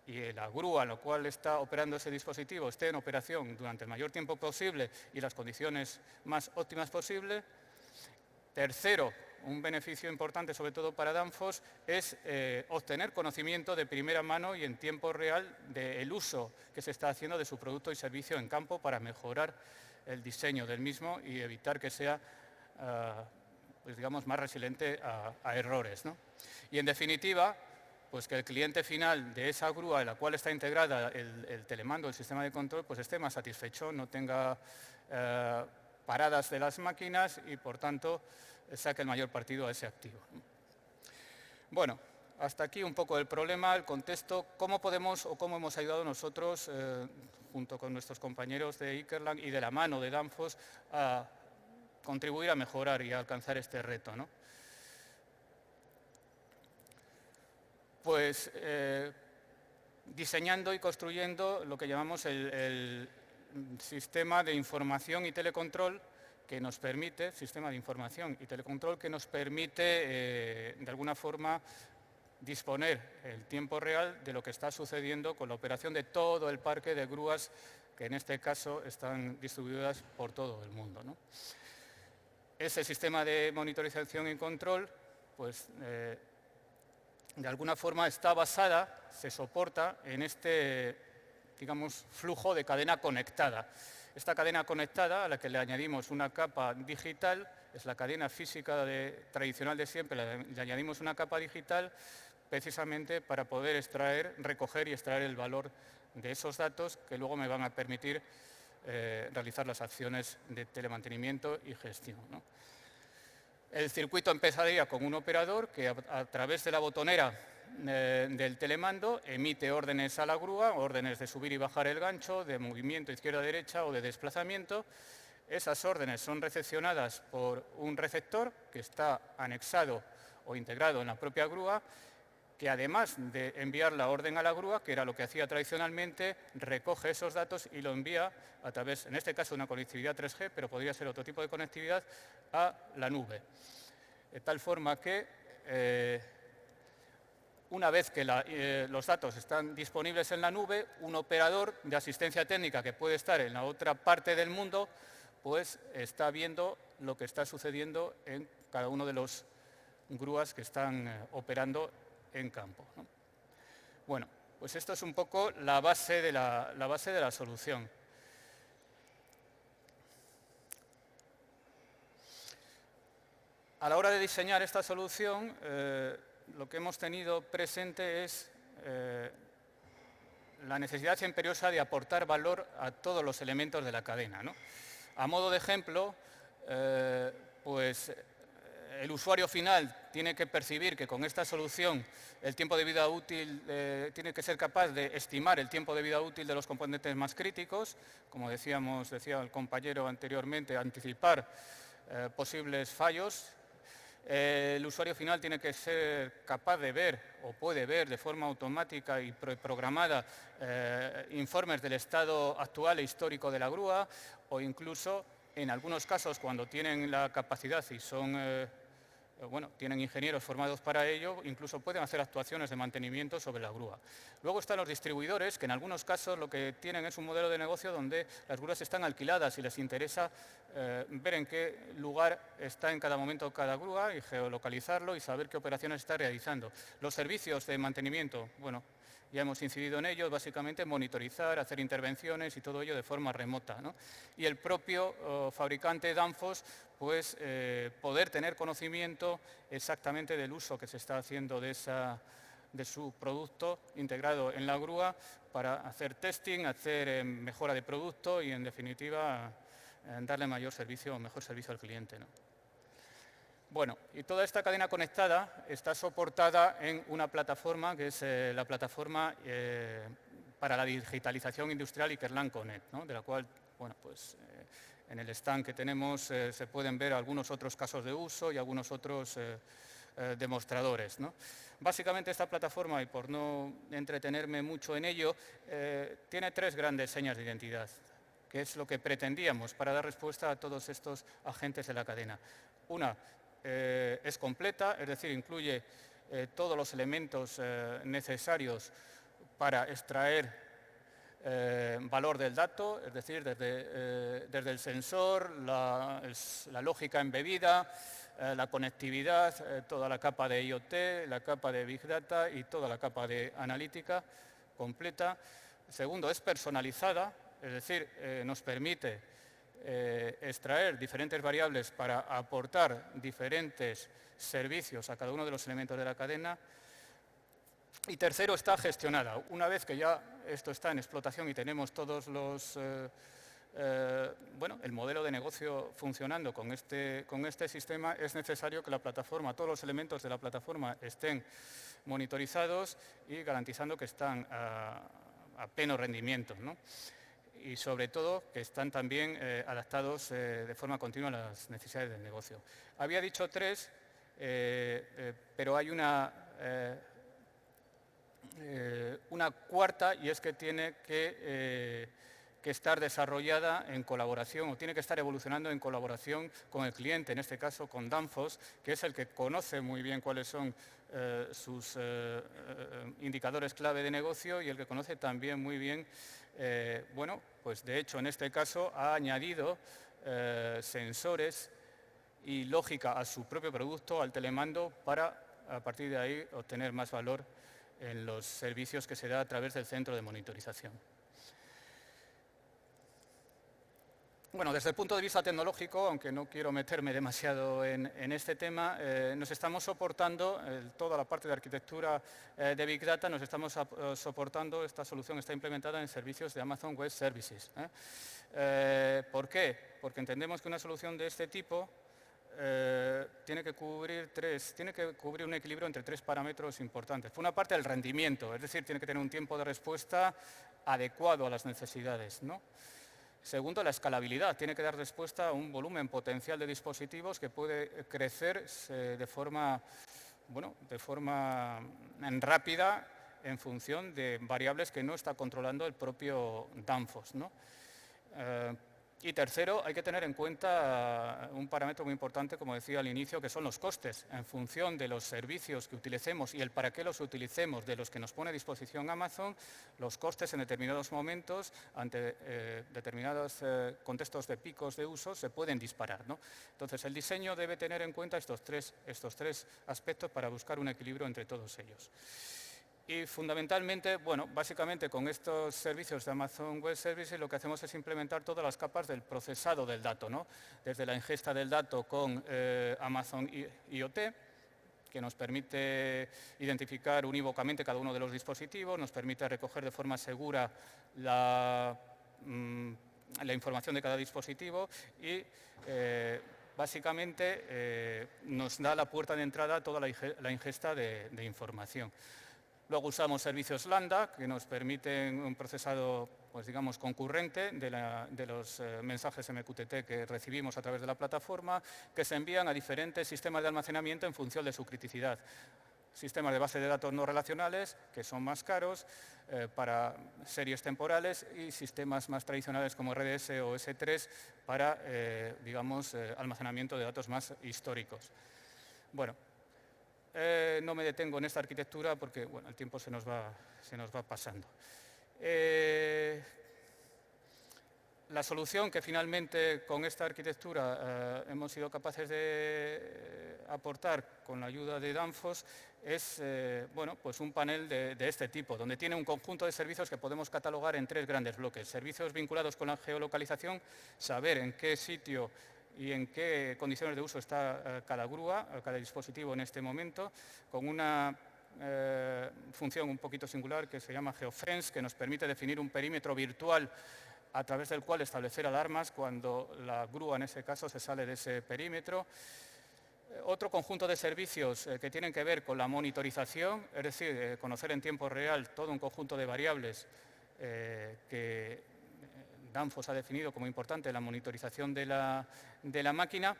E: y la grúa en la cual está operando ese dispositivo esté en operación durante el mayor tiempo posible y las condiciones más óptimas posibles. Tercero, un beneficio importante, sobre todo para Danfoss, es obtener conocimiento de primera mano y en tiempo real del uso que se está haciendo de su producto y servicio en campo para mejorar el diseño del mismo y evitar que sea, pues digamos, más resiliente a errores, ¿no? Y en definitiva, pues que el cliente final de esa grúa en la cual está integrada el telemando, el sistema de control, pues esté más satisfecho, no tenga paradas de las máquinas y, por tanto, saque el mayor partido a ese activo. Bueno, hasta aquí un poco el problema, el contexto, cómo podemos o cómo hemos ayudado nosotros, junto con nuestros compañeros de Ikerlang y de la mano de Danfoss, a contribuir a mejorar y a alcanzar este reto, ¿no? Pues diseñando y construyendo lo que llamamos el sistema de información y telecontrol que nos permite, sistema de información y telecontrol que nos permite de alguna forma disponer en tiempo real de lo que está sucediendo con la operación de todo el parque de grúas que en este caso están distribuidas por todo el mundo, ¿no? Ese sistema de monitorización y control, pues de alguna forma está basada, se soporta en este, digamos, flujo de cadena conectada. Esta cadena conectada, a la que le añadimos una capa digital, es la cadena física tradicional de siempre, le añadimos una capa digital precisamente para poder extraer, recoger y extraer el valor de esos datos que luego me van a permitir realizar las acciones de telemantenimiento y gestión, ¿no? El circuito empezaría con un operador que a través de la botonera del telemando emite órdenes a la grúa, órdenes de subir y bajar el gancho, de movimiento izquierda-derecha o de desplazamiento. Esas órdenes son recepcionadas por un receptor que está anexado o integrado en la propia grúa, que además de enviar la orden a la grúa, que era lo que hacía tradicionalmente, recoge esos datos y lo envía a través, en este caso, de una conectividad 3G, pero podría ser otro tipo de conectividad, a la nube. De tal forma que una vez que los datos están disponibles en la nube, un operador de asistencia técnica que puede estar en la otra parte del mundo, pues está viendo lo que está sucediendo en cada uno de los grúas que están operando en campo, ¿no? Bueno, pues esto es un poco la base de la solución. A la hora de diseñar esta solución, lo que hemos tenido presente es la necesidad imperiosa de aportar valor a todos los elementos de la cadena, ¿no? A modo de ejemplo, pues el usuario final tiene que percibir que con esta solución el tiempo de vida útil tiene que ser capaz de estimar el tiempo de vida útil de los componentes más críticos, como decía el compañero anteriormente, anticipar posibles fallos. El usuario final tiene que ser capaz de ver o puede ver de forma automática y programada informes del estado actual e histórico de la grúa o incluso en algunos casos cuando tienen la capacidad y son bueno, tienen ingenieros formados para ello, incluso pueden hacer actuaciones de mantenimiento sobre la grúa. Luego están los distribuidores, que en algunos casos lo que tienen es un modelo de negocio donde las grúas están alquiladas y les interesa ver en qué lugar está en cada momento cada grúa y geolocalizarlo y saber qué operaciones está realizando. Los servicios de mantenimiento, bueno, ya hemos incidido en ello, básicamente monitorizar, hacer intervenciones y todo ello de forma remota, ¿no? Y el propio fabricante Danfoss, pues poder tener conocimiento exactamente del uso que se está haciendo de su producto integrado en la grúa para hacer testing, hacer mejora de producto y en definitiva darle mayor servicio o mejor servicio al cliente, ¿no? Bueno, y toda esta cadena conectada está soportada en una plataforma que es la plataforma para la digitalización industrial Ikerlan Connect, ¿no? De la cual, bueno, pues en el stand que tenemos se pueden ver algunos otros casos de uso y algunos otros demostradores, ¿no? Básicamente esta plataforma, y por no entretenerme mucho en ello, tiene 3 grandes señas de identidad, que es lo que pretendíamos para dar respuesta a todos estos agentes de la cadena. Una, es completa, es decir, incluye todos los elementos necesarios para extraer valor del dato, es decir, desde el sensor, la lógica embebida, la conectividad, toda la capa de IoT, la capa de Big Data y toda la capa de analítica completa. Segundo, es personalizada, es decir, nos permite extraer diferentes variables para aportar diferentes servicios a cada uno de los elementos de la cadena. Y tercero, está gestionada. Una vez que ya esto está en explotación y tenemos todos los, el modelo de negocio funcionando con este sistema, es necesario que la plataforma, todos los elementos de la plataforma estén monitorizados y garantizando que están a pleno rendimiento, ¿no? Y sobre todo que están también adaptados de forma continua a las necesidades del negocio. Había dicho 3, pero hay una cuarta, y es que tiene que estar desarrollada en colaboración, o tiene que estar evolucionando en colaboración con el cliente, en este caso con Danfoss, que es el que conoce muy bien cuáles son sus indicadores clave de negocio y el que conoce también muy bien, bueno, pues de hecho en este caso ha añadido sensores y lógica a su propio producto, al telemando, para a partir de ahí obtener más valor en los servicios que se da a través del centro de monitorización. Bueno, desde el punto de vista tecnológico, aunque no quiero meterme demasiado en este tema, nos estamos soportando toda la parte de arquitectura de Big Data, nos estamos soportando, esta solución está implementada en servicios de Amazon Web Services. ¿Por qué? Porque entendemos que una solución de este tipo tiene que cubrir un equilibrio entre 3 parámetros importantes. Por una parte, el rendimiento, es decir, tiene que tener un tiempo de respuesta adecuado a las necesidades, ¿no? Segundo, la escalabilidad. Tiene que dar respuesta a un volumen potencial de dispositivos que puede crecer de forma rápida en función de variables que no está controlando el propio Danfoss, ¿no? Y tercero, hay que tener en cuenta un parámetro muy importante, como decía al inicio, que son los costes. En función de los servicios que utilicemos y el para qué los utilicemos de los que nos pone a disposición Amazon, los costes en determinados momentos, ante determinados contextos de picos de uso, se pueden disparar, ¿no? Entonces, el diseño debe tener en cuenta estos tres aspectos para buscar un equilibrio entre todos ellos. Y fundamentalmente, bueno, básicamente con estos servicios de Amazon Web Services lo que hacemos es implementar todas las capas del procesado del dato, ¿no? Desde la ingesta del dato con Amazon IoT, que nos permite identificar unívocamente cada uno de los dispositivos, nos permite recoger de forma segura la información de cada dispositivo y básicamente nos da la puerta de entrada a toda la ingesta de información. Luego usamos servicios Lambda, que nos permiten un procesado, pues digamos, concurrente de los mensajes MQTT que recibimos a través de la plataforma, que se envían a diferentes sistemas de almacenamiento en función de su criticidad. Sistemas de base de datos no relacionales, que son más caros para series temporales, y sistemas más tradicionales como RDS o S3 para, digamos, almacenamiento de datos más históricos. Bueno, no me detengo en esta arquitectura porque bueno, el tiempo se nos va pasando. La solución que finalmente con esta arquitectura hemos sido capaces de aportar con la ayuda de Danfoss es bueno, pues un panel de este tipo, donde tiene un conjunto de servicios que podemos catalogar en 3 grandes bloques. Servicios vinculados con la geolocalización, saber en qué sitio y en qué condiciones de uso está cada grúa, cada dispositivo en este momento, con una función un poquito singular que se llama Geofence, que nos permite definir un perímetro virtual a través del cual establecer alarmas cuando la grúa, en ese caso, se sale de ese perímetro. Otro conjunto de servicios que tienen que ver con la monitorización, es decir, conocer en tiempo real todo un conjunto de variables que Danfoss ha definido como importante la monitorización de la máquina.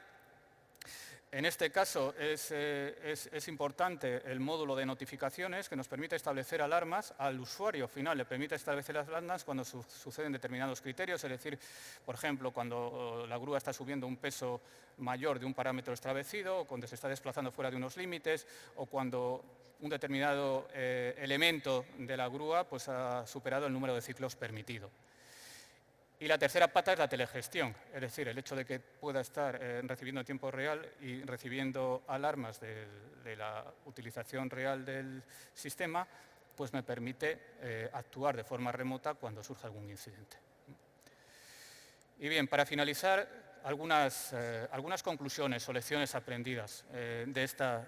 E: En este caso es importante el módulo de notificaciones que nos permite establecer alarmas. Al usuario final le permite establecer las alarmas cuando suceden determinados criterios, es decir, por ejemplo, cuando la grúa está subiendo un peso mayor de un parámetro establecido, o cuando se está desplazando fuera de unos límites, o cuando un determinado elemento de la grúa pues, ha superado el número de ciclos permitido. Y la tercera pata es la telegestión, es decir, el hecho de que pueda estar recibiendo en tiempo real y recibiendo alarmas de la utilización real del sistema, pues me permite actuar de forma remota cuando surja algún incidente. Y bien, para finalizar, algunas conclusiones o lecciones aprendidas de esta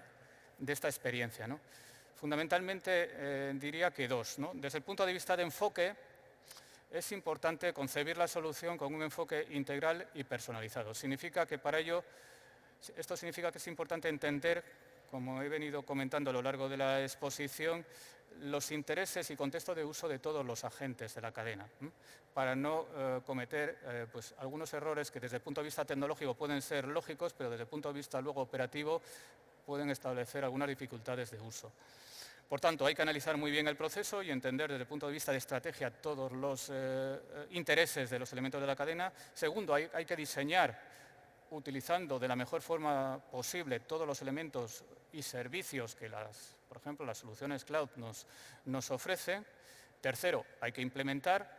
E: experiencia, ¿no? Fundamentalmente diría que 2, ¿no? Desde el punto de vista de enfoque, es importante concebir la solución con un enfoque integral y personalizado. Esto significa que es importante entender, como he venido comentando a lo largo de la exposición, los intereses y contexto de uso de todos los agentes de la cadena, para no cometer pues, algunos errores que desde el punto de vista tecnológico pueden ser lógicos, pero desde el punto de vista luego operativo pueden establecer algunas dificultades de uso. Por tanto, hay que analizar muy bien el proceso y entender desde el punto de vista de estrategia todos los intereses de los elementos de la cadena. Segundo, hay que diseñar, utilizando de la mejor forma posible todos los elementos y servicios que, por ejemplo, las soluciones cloud nos ofrecen. Tercero, hay que implementar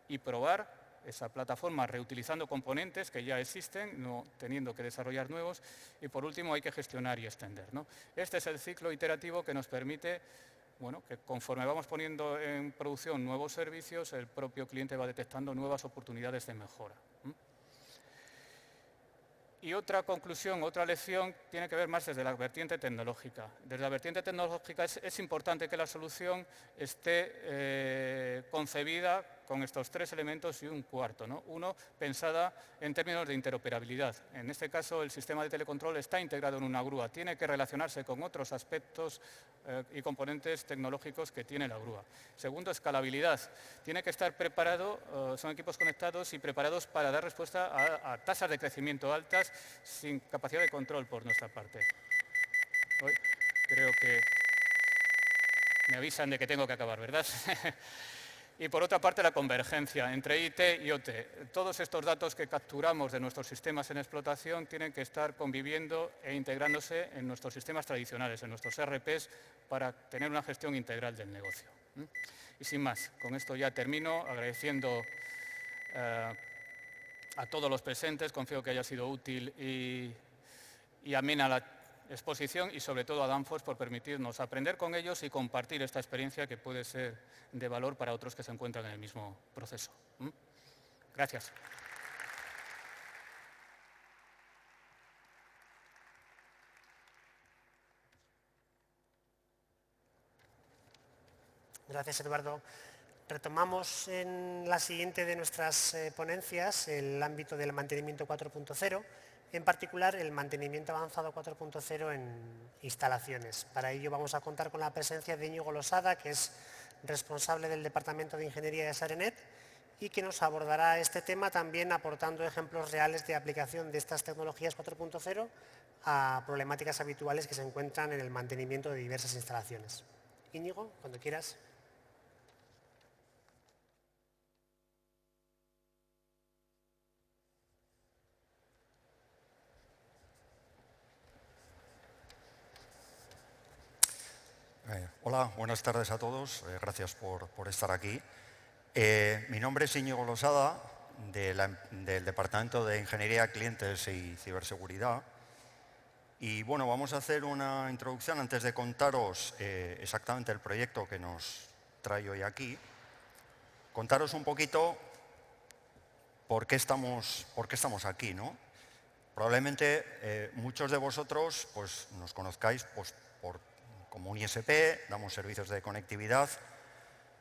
E: y probar esa plataforma reutilizando componentes que ya existen, no teniendo que desarrollar nuevos. Y por último hay que gestionar y extender, ¿no? Este es el ciclo iterativo que nos permite, bueno, que conforme vamos poniendo en producción nuevos servicios, el propio cliente va detectando nuevas oportunidades de mejora. Y otra conclusión, otra lección, tiene que ver más desde la vertiente tecnológica. Desde la vertiente tecnológica es importante que la solución esté concebida con estos 3 elementos y un cuarto, ¿no? Uno, pensada en términos de interoperabilidad. En este caso, el sistema de telecontrol está integrado en una grúa. Tiene que relacionarse con otros aspectos y componentes tecnológicos que tiene la grúa. Segundo, escalabilidad. Tiene que estar preparado, son equipos conectados y preparados para dar respuesta a tasas de crecimiento altas sin capacidad de control por nuestra parte. Hoy creo que me avisan de que tengo que acabar, ¿verdad? Y por otra parte, la convergencia entre IT y OT. Todos estos datos que capturamos de nuestros sistemas en explotación tienen que estar conviviendo e integrándose en nuestros sistemas tradicionales, en nuestros ERPs, para tener una gestión integral del negocio. Y sin más, con esto ya termino, agradeciendo a todos los presentes, confío que haya sido útil y amena la exposición, y sobre todo a Danfoss por permitirnos aprender con ellos y compartir esta experiencia que puede ser de valor para otros que se encuentran en el mismo proceso. Gracias.
B: Gracias, Eduardo. Retomamos en la siguiente de nuestras ponencias el ámbito del mantenimiento 4.0, en particular el mantenimiento avanzado 4.0 en instalaciones. Para ello vamos a contar con la presencia de Íñigo Losada, que es responsable del Departamento de Ingeniería de Sarenet y que nos abordará este tema también aportando ejemplos reales de aplicación de estas tecnologías 4.0 a problemáticas habituales que se encuentran en el mantenimiento de diversas instalaciones. Íñigo, cuando quieras.
F: Hola, buenas tardes a todos. Gracias por estar aquí. Mi nombre es Íñigo Losada, del Departamento de Ingeniería, Clientes y Ciberseguridad. Y bueno, vamos a hacer una introducción antes de contaros exactamente el proyecto que nos trae hoy aquí. Contaros un poquito por qué estamos aquí, ¿no? Probablemente muchos de vosotros pues, nos conozcáis pues, como un ISP, damos servicios de conectividad,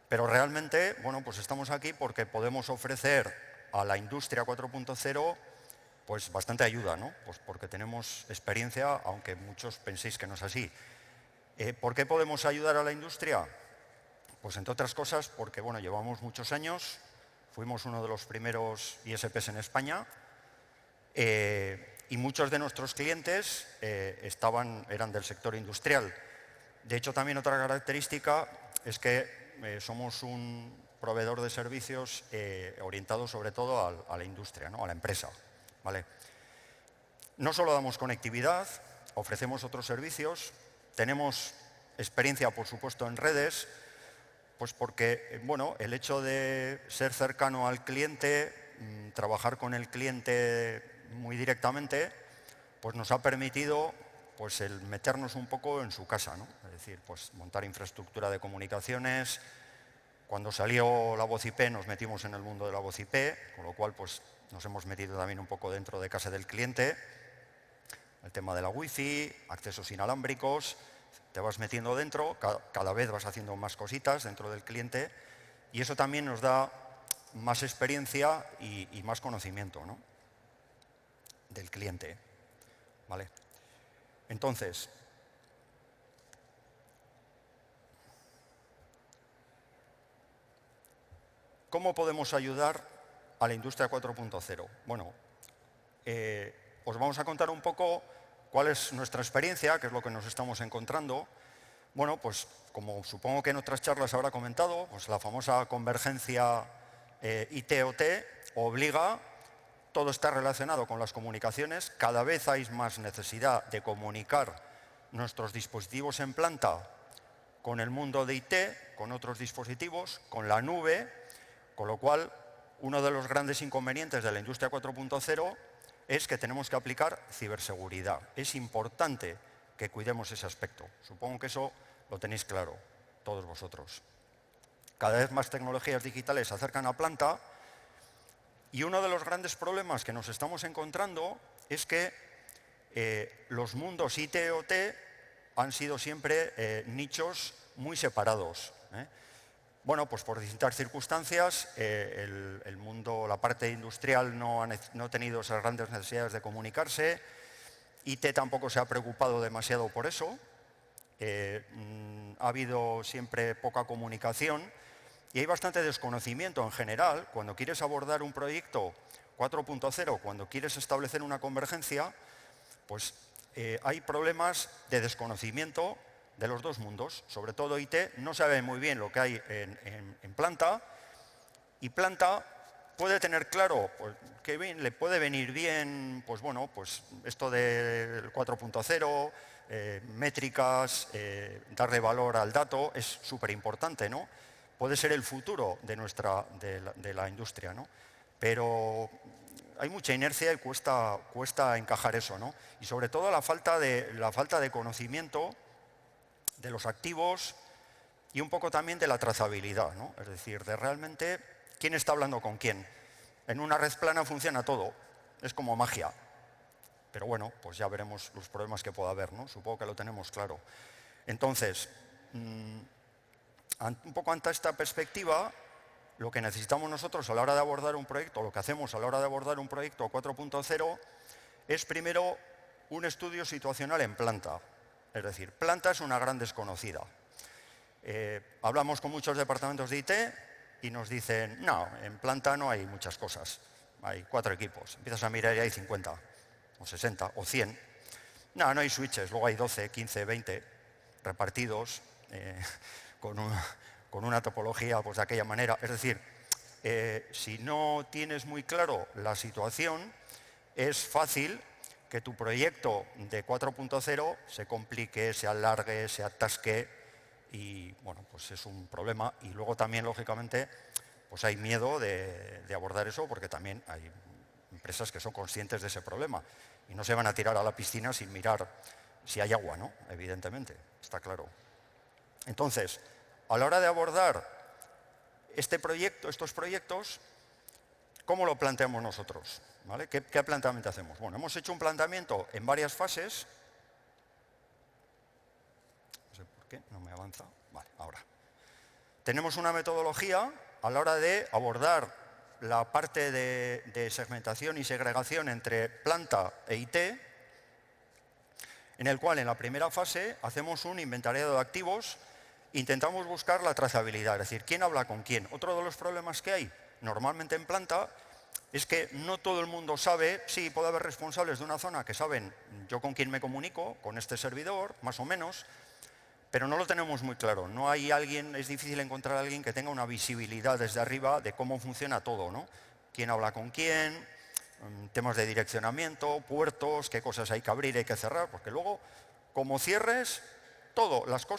F: pero realmente, bueno, pues estamos aquí porque podemos ofrecer a la industria 4.0 pues bastante ayuda, ¿no? Pues porque tenemos experiencia, aunque muchos penséis que no es así. ¿Por qué podemos ayudar a la industria? Pues entre otras cosas porque, bueno, llevamos muchos años, fuimos uno de los primeros ISPs en España, y muchos de nuestros clientes eran del sector industrial. De hecho, también otra característica es que somos un proveedor de servicios orientado sobre todo a la industria, ¿no? A la empresa, ¿vale? No solo damos conectividad, ofrecemos otros servicios, tenemos experiencia, por supuesto, en redes, pues porque, bueno, el hecho de ser cercano al cliente, trabajar con el cliente muy directamente, pues nos ha permitido pues el meternos un poco en su casa, ¿no? Es decir, pues montar infraestructura de comunicaciones. Cuando salió la voz IP nos metimos en el mundo de la voz IP, con lo cual pues nos hemos metido también un poco dentro de casa del cliente. El tema de la wifi, accesos inalámbricos, te vas metiendo dentro, cada vez vas haciendo más cositas dentro del cliente y eso también nos da más experiencia y más conocimiento, ¿no? Del cliente, ¿vale? Entonces, ¿cómo podemos ayudar a la industria 4.0? Bueno, os vamos a contar un poco cuál es nuestra experiencia, qué es lo que nos estamos encontrando. Bueno, pues como supongo que en otras charlas habrá comentado, pues la famosa convergencia IT-OT obliga. Todo está relacionado con las comunicaciones, cada vez hay más necesidad de comunicar nuestros dispositivos en planta con el mundo de IT, con otros dispositivos, con la nube, con lo cual uno de los grandes inconvenientes de la industria 4.0 es que tenemos que aplicar ciberseguridad. Es importante que cuidemos ese aspecto. Supongo que eso lo tenéis claro, todos vosotros. Cada vez más tecnologías digitales se acercan a planta. Y uno de los grandes problemas que nos estamos encontrando es que los mundos IT-OT han sido siempre nichos muy separados. Bueno, pues por distintas circunstancias, el mundo, la parte industrial no ha tenido esas grandes necesidades de comunicarse, IT tampoco se ha preocupado demasiado por eso, ha habido siempre poca comunicación. Y hay bastante desconocimiento en general. Cuando quieres abordar un proyecto 4.0, cuando quieres establecer una convergencia, pues hay problemas de desconocimiento de los dos mundos. Sobre todo IT no sabe muy bien lo que hay en planta, y planta puede tener claro pues, que bien, le puede venir bien pues, bueno, pues esto del 4.0, métricas, darle valor al dato, es súper importante, ¿no? Puede ser el futuro de la industria, ¿no? Pero hay mucha inercia y cuesta encajar eso, ¿no? Y sobre todo la falta de conocimiento de los activos y un poco también de la trazabilidad, ¿no? Es decir, de realmente quién está hablando con quién. En una red plana funciona todo, es como magia. Pero bueno, pues ya veremos los problemas que pueda haber, ¿no? Supongo que lo tenemos claro. Entonces, un poco ante esta perspectiva, lo que necesitamos nosotros a la hora de abordar un proyecto, lo que hacemos a la hora de abordar un proyecto 4.0, es primero un estudio situacional en planta. Es decir, planta es una gran desconocida. Hablamos con muchos departamentos de IT y nos dicen, no, en planta no hay muchas cosas. Hay 4 equipos. Empiezas a mirar y hay 50, o 60, o 100. No, no hay switches, luego hay 12, 15, 20 repartidos. Con una topología pues, de aquella manera. Es decir, si no tienes muy claro la situación, es fácil que tu proyecto de 4.0 se complique, se alargue, se atasque y bueno, pues es un problema. Y luego también, lógicamente, pues hay miedo de abordar eso porque también hay empresas que son conscientes de ese problema y no se van a tirar a la piscina sin mirar si hay agua, ¿no? Evidentemente, está claro. Entonces, a la hora de abordar estos proyectos, ¿cómo lo planteamos nosotros? ¿Vale? ¿Qué planteamiento hacemos? Bueno, hemos hecho un planteamiento en varias fases. No sé por qué, no me avanza. Vale, ahora. Tenemos una metodología a la hora de abordar la parte de segmentación y segregación entre planta e IT, en el cual en la primera fase hacemos un inventariado de activos, intentamos buscar la trazabilidad, es decir, quién habla con quién. Otro de los problemas que hay normalmente en planta es que no todo el mundo sabe, sí, puede haber responsables de una zona que saben yo con quién me comunico, con este servidor, más o menos, pero no lo tenemos muy claro. No hay alguien, es difícil encontrar a alguien que tenga una visibilidad desde arriba de cómo funciona todo, ¿no? Quién habla con quién, temas de direccionamiento, puertos, qué cosas hay que abrir, hay que cerrar, porque luego, como cierres,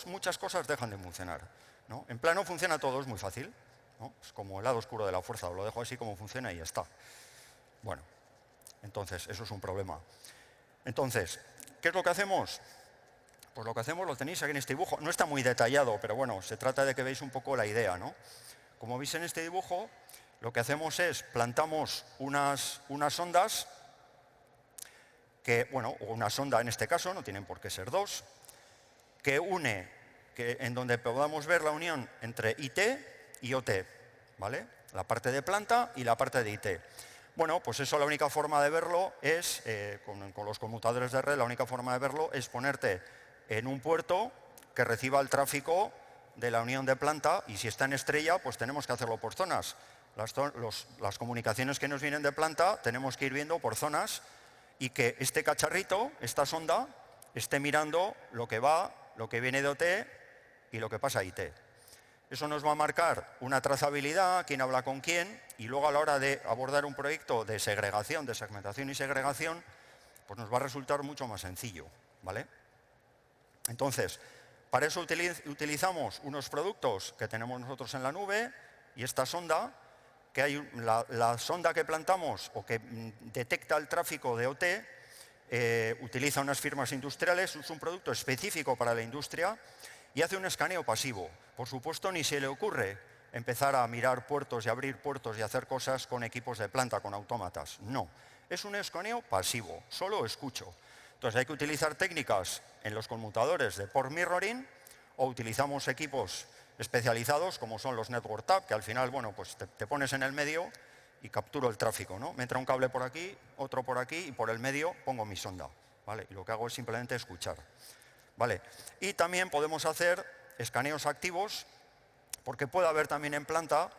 F: muchas cosas dejan de funcionar, ¿no? En plano funciona todo, es muy fácil, ¿no? Es como el lado oscuro de la fuerza, lo dejo así como funciona y ya está. Bueno, entonces, eso es un problema. Entonces, ¿qué es lo que hacemos? Pues lo que hacemos lo tenéis aquí en este dibujo. No está muy detallado, pero bueno, se trata de que veáis un poco la idea, ¿no? Como veis en este dibujo, lo que hacemos es plantamos unas ondas, una sonda en este caso, no tienen por qué ser dos, que une, en donde podamos ver la unión entre IT y OT, ¿vale? La parte de planta y la parte de IT. Bueno, pues eso la única forma de verlo es, con los conmutadores de red, la única forma de verlo es ponerte en un puerto que reciba el tráfico de la unión de planta y si está en estrella, pues tenemos que hacerlo por zonas. Las comunicaciones que nos vienen de planta tenemos que ir viendo por zonas y que este cacharrito, esta sonda, esté mirando lo que viene de OT y lo que pasa a IT. Eso nos va a marcar una trazabilidad, quién habla con quién, y luego a la hora de abordar un proyecto de segregación, de segmentación y segregación, pues nos va a resultar mucho más sencillo, ¿vale? Entonces, para eso utilizamos unos productos que tenemos nosotros en la nube y esta sonda, que hay la sonda que plantamos o que detecta el tráfico de OT, utiliza unas firmas industriales, es un producto específico para la industria y hace un escaneo pasivo. Por supuesto, ni se le ocurre empezar a mirar puertos y abrir puertos y hacer cosas con equipos de planta, con autómatas. No, es un escaneo pasivo, solo escucho. Entonces hay que utilizar técnicas en los conmutadores de port mirroring o utilizamos equipos especializados como son los network tap, que al final, bueno, pues te pones en el medio y capturo el tráfico, ¿no? Me entra un cable por aquí, otro por aquí y por el medio pongo mi sonda, ¿vale? Y lo que hago es simplemente escuchar, ¿vale? Y también podemos hacer escaneos activos porque puede haber también en planta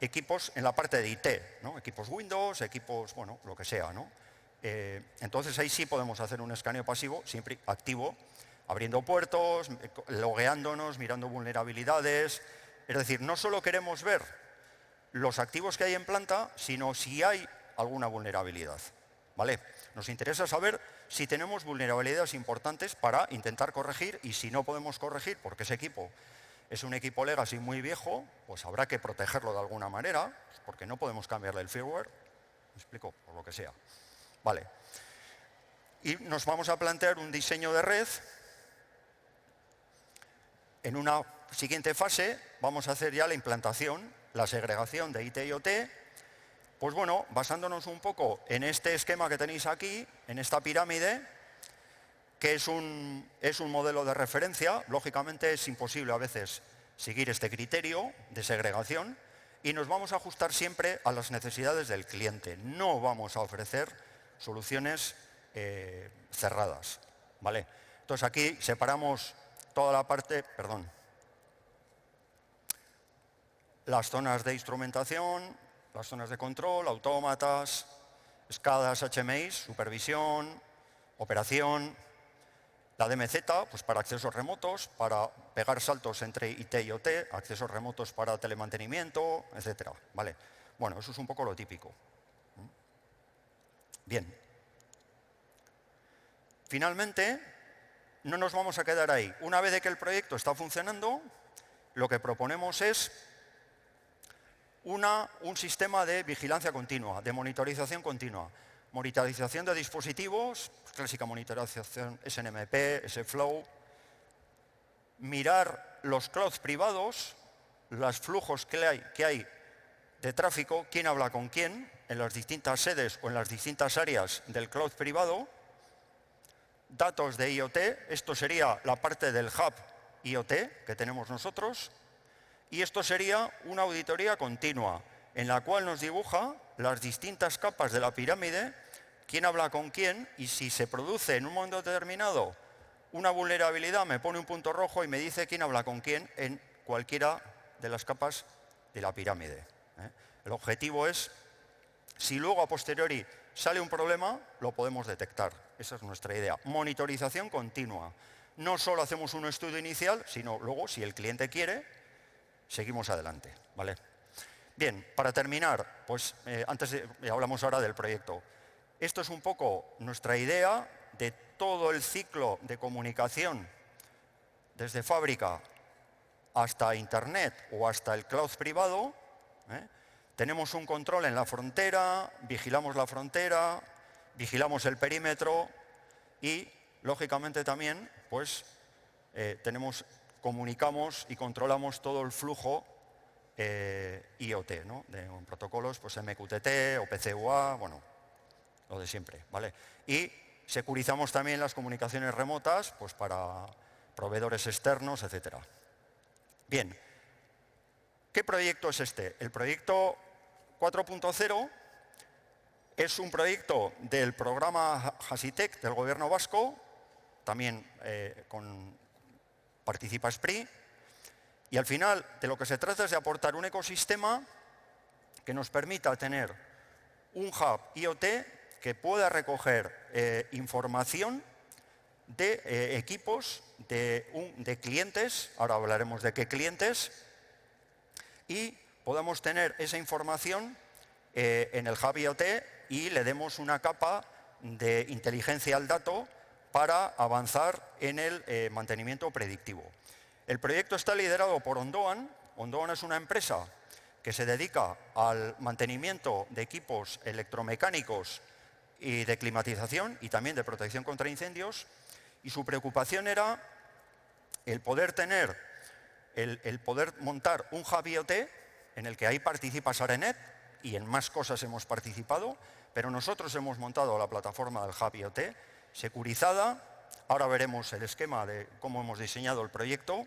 F: equipos en la parte de IT, ¿no? Equipos Windows, equipos, bueno, lo que sea, ¿no? Entonces ahí sí podemos hacer un escaneo pasivo, siempre activo, abriendo puertos, logueándonos, mirando vulnerabilidades. Es decir, no solo queremos ver los activos que hay en planta, sino si hay alguna vulnerabilidad, ¿vale? Nos interesa saber si tenemos vulnerabilidades importantes para intentar corregir y si no podemos corregir porque ese equipo es un equipo legacy muy viejo, pues habrá que protegerlo de alguna manera, porque no podemos cambiarle el firmware, ¿me explico? Por lo que sea. Vale. Y nos vamos a plantear un diseño de red. En una siguiente fase vamos a hacer ya la implantación, la segregación de IT y OT. Pues bueno, basándonos un poco en este esquema que tenéis aquí, en esta pirámide, que es un modelo de referencia. Lógicamente es imposible a veces seguir este criterio de segregación y nos vamos a ajustar siempre a las necesidades del cliente. No vamos a ofrecer soluciones cerradas, ¿vale? Entonces aquí separamos toda la parte, las zonas de instrumentación, las zonas de control, autómatas, escadas, HMIs, supervisión, operación, la DMZ, pues para accesos remotos, para pegar saltos entre IT y OT, accesos remotos para telemantenimiento, etcétera, ¿vale? Bueno, eso es un poco lo típico. Bien. Finalmente, no nos vamos a quedar ahí. Una vez que el proyecto está funcionando, lo que proponemos es un sistema de vigilancia continua, de monitorización continua. Monitorización de dispositivos, clásica monitorización SNMP, SFlow. Mirar los clouds privados, los flujos que hay de tráfico, quién habla con quién, en las distintas sedes o en las distintas áreas del cloud privado. Datos de IoT, esto sería la parte del hub IoT que tenemos nosotros. Y esto sería una auditoría continua, en la cual nos dibuja las distintas capas de la pirámide, quién habla con quién, y si se produce en un momento determinado una vulnerabilidad, me pone un punto rojo y me dice quién habla con quién en cualquiera de las capas de la pirámide. El objetivo es, si luego a posteriori sale un problema, lo podemos detectar. Esa es nuestra idea. Monitorización continua. No solo hacemos un estudio inicial, sino luego, si el cliente quiere, seguimos adelante, ¿vale? Bien, para terminar, pues hablamos ahora del proyecto. Esto es un poco nuestra idea de todo el ciclo de comunicación, desde fábrica hasta Internet o hasta el cloud privado. Tenemos un control en la frontera, vigilamos la frontera, vigilamos el perímetro y, lógicamente, también, pues, comunicamos y controlamos todo el flujo IoT, ¿no? De protocolos, pues MQTT o PCUA, bueno, lo de siempre, ¿vale? Y securizamos también las comunicaciones remotas, pues para proveedores externos, etcétera. Bien, ¿qué proyecto es este? El proyecto 4.0 es un proyecto del programa Hasitec del Gobierno vasco, también participa SPRI, y al final de lo que se trata es de aportar un ecosistema que nos permita tener un hub IoT que pueda recoger información de equipos, de clientes, ahora hablaremos de qué clientes, y podamos tener esa información en el hub IoT y le demos una capa de inteligencia al dato para avanzar en el mantenimiento predictivo. El proyecto está liderado por Ondoan. Ondoan es una empresa que se dedica al mantenimiento de equipos electromecánicos y de climatización y también de protección contra incendios, y su preocupación era el poder poder montar un hub IoT en el que ahí participa Sarenet, y en más cosas hemos participado, pero nosotros hemos montado la plataforma del hub IoT securizada. Ahora veremos el esquema de cómo hemos diseñado el proyecto.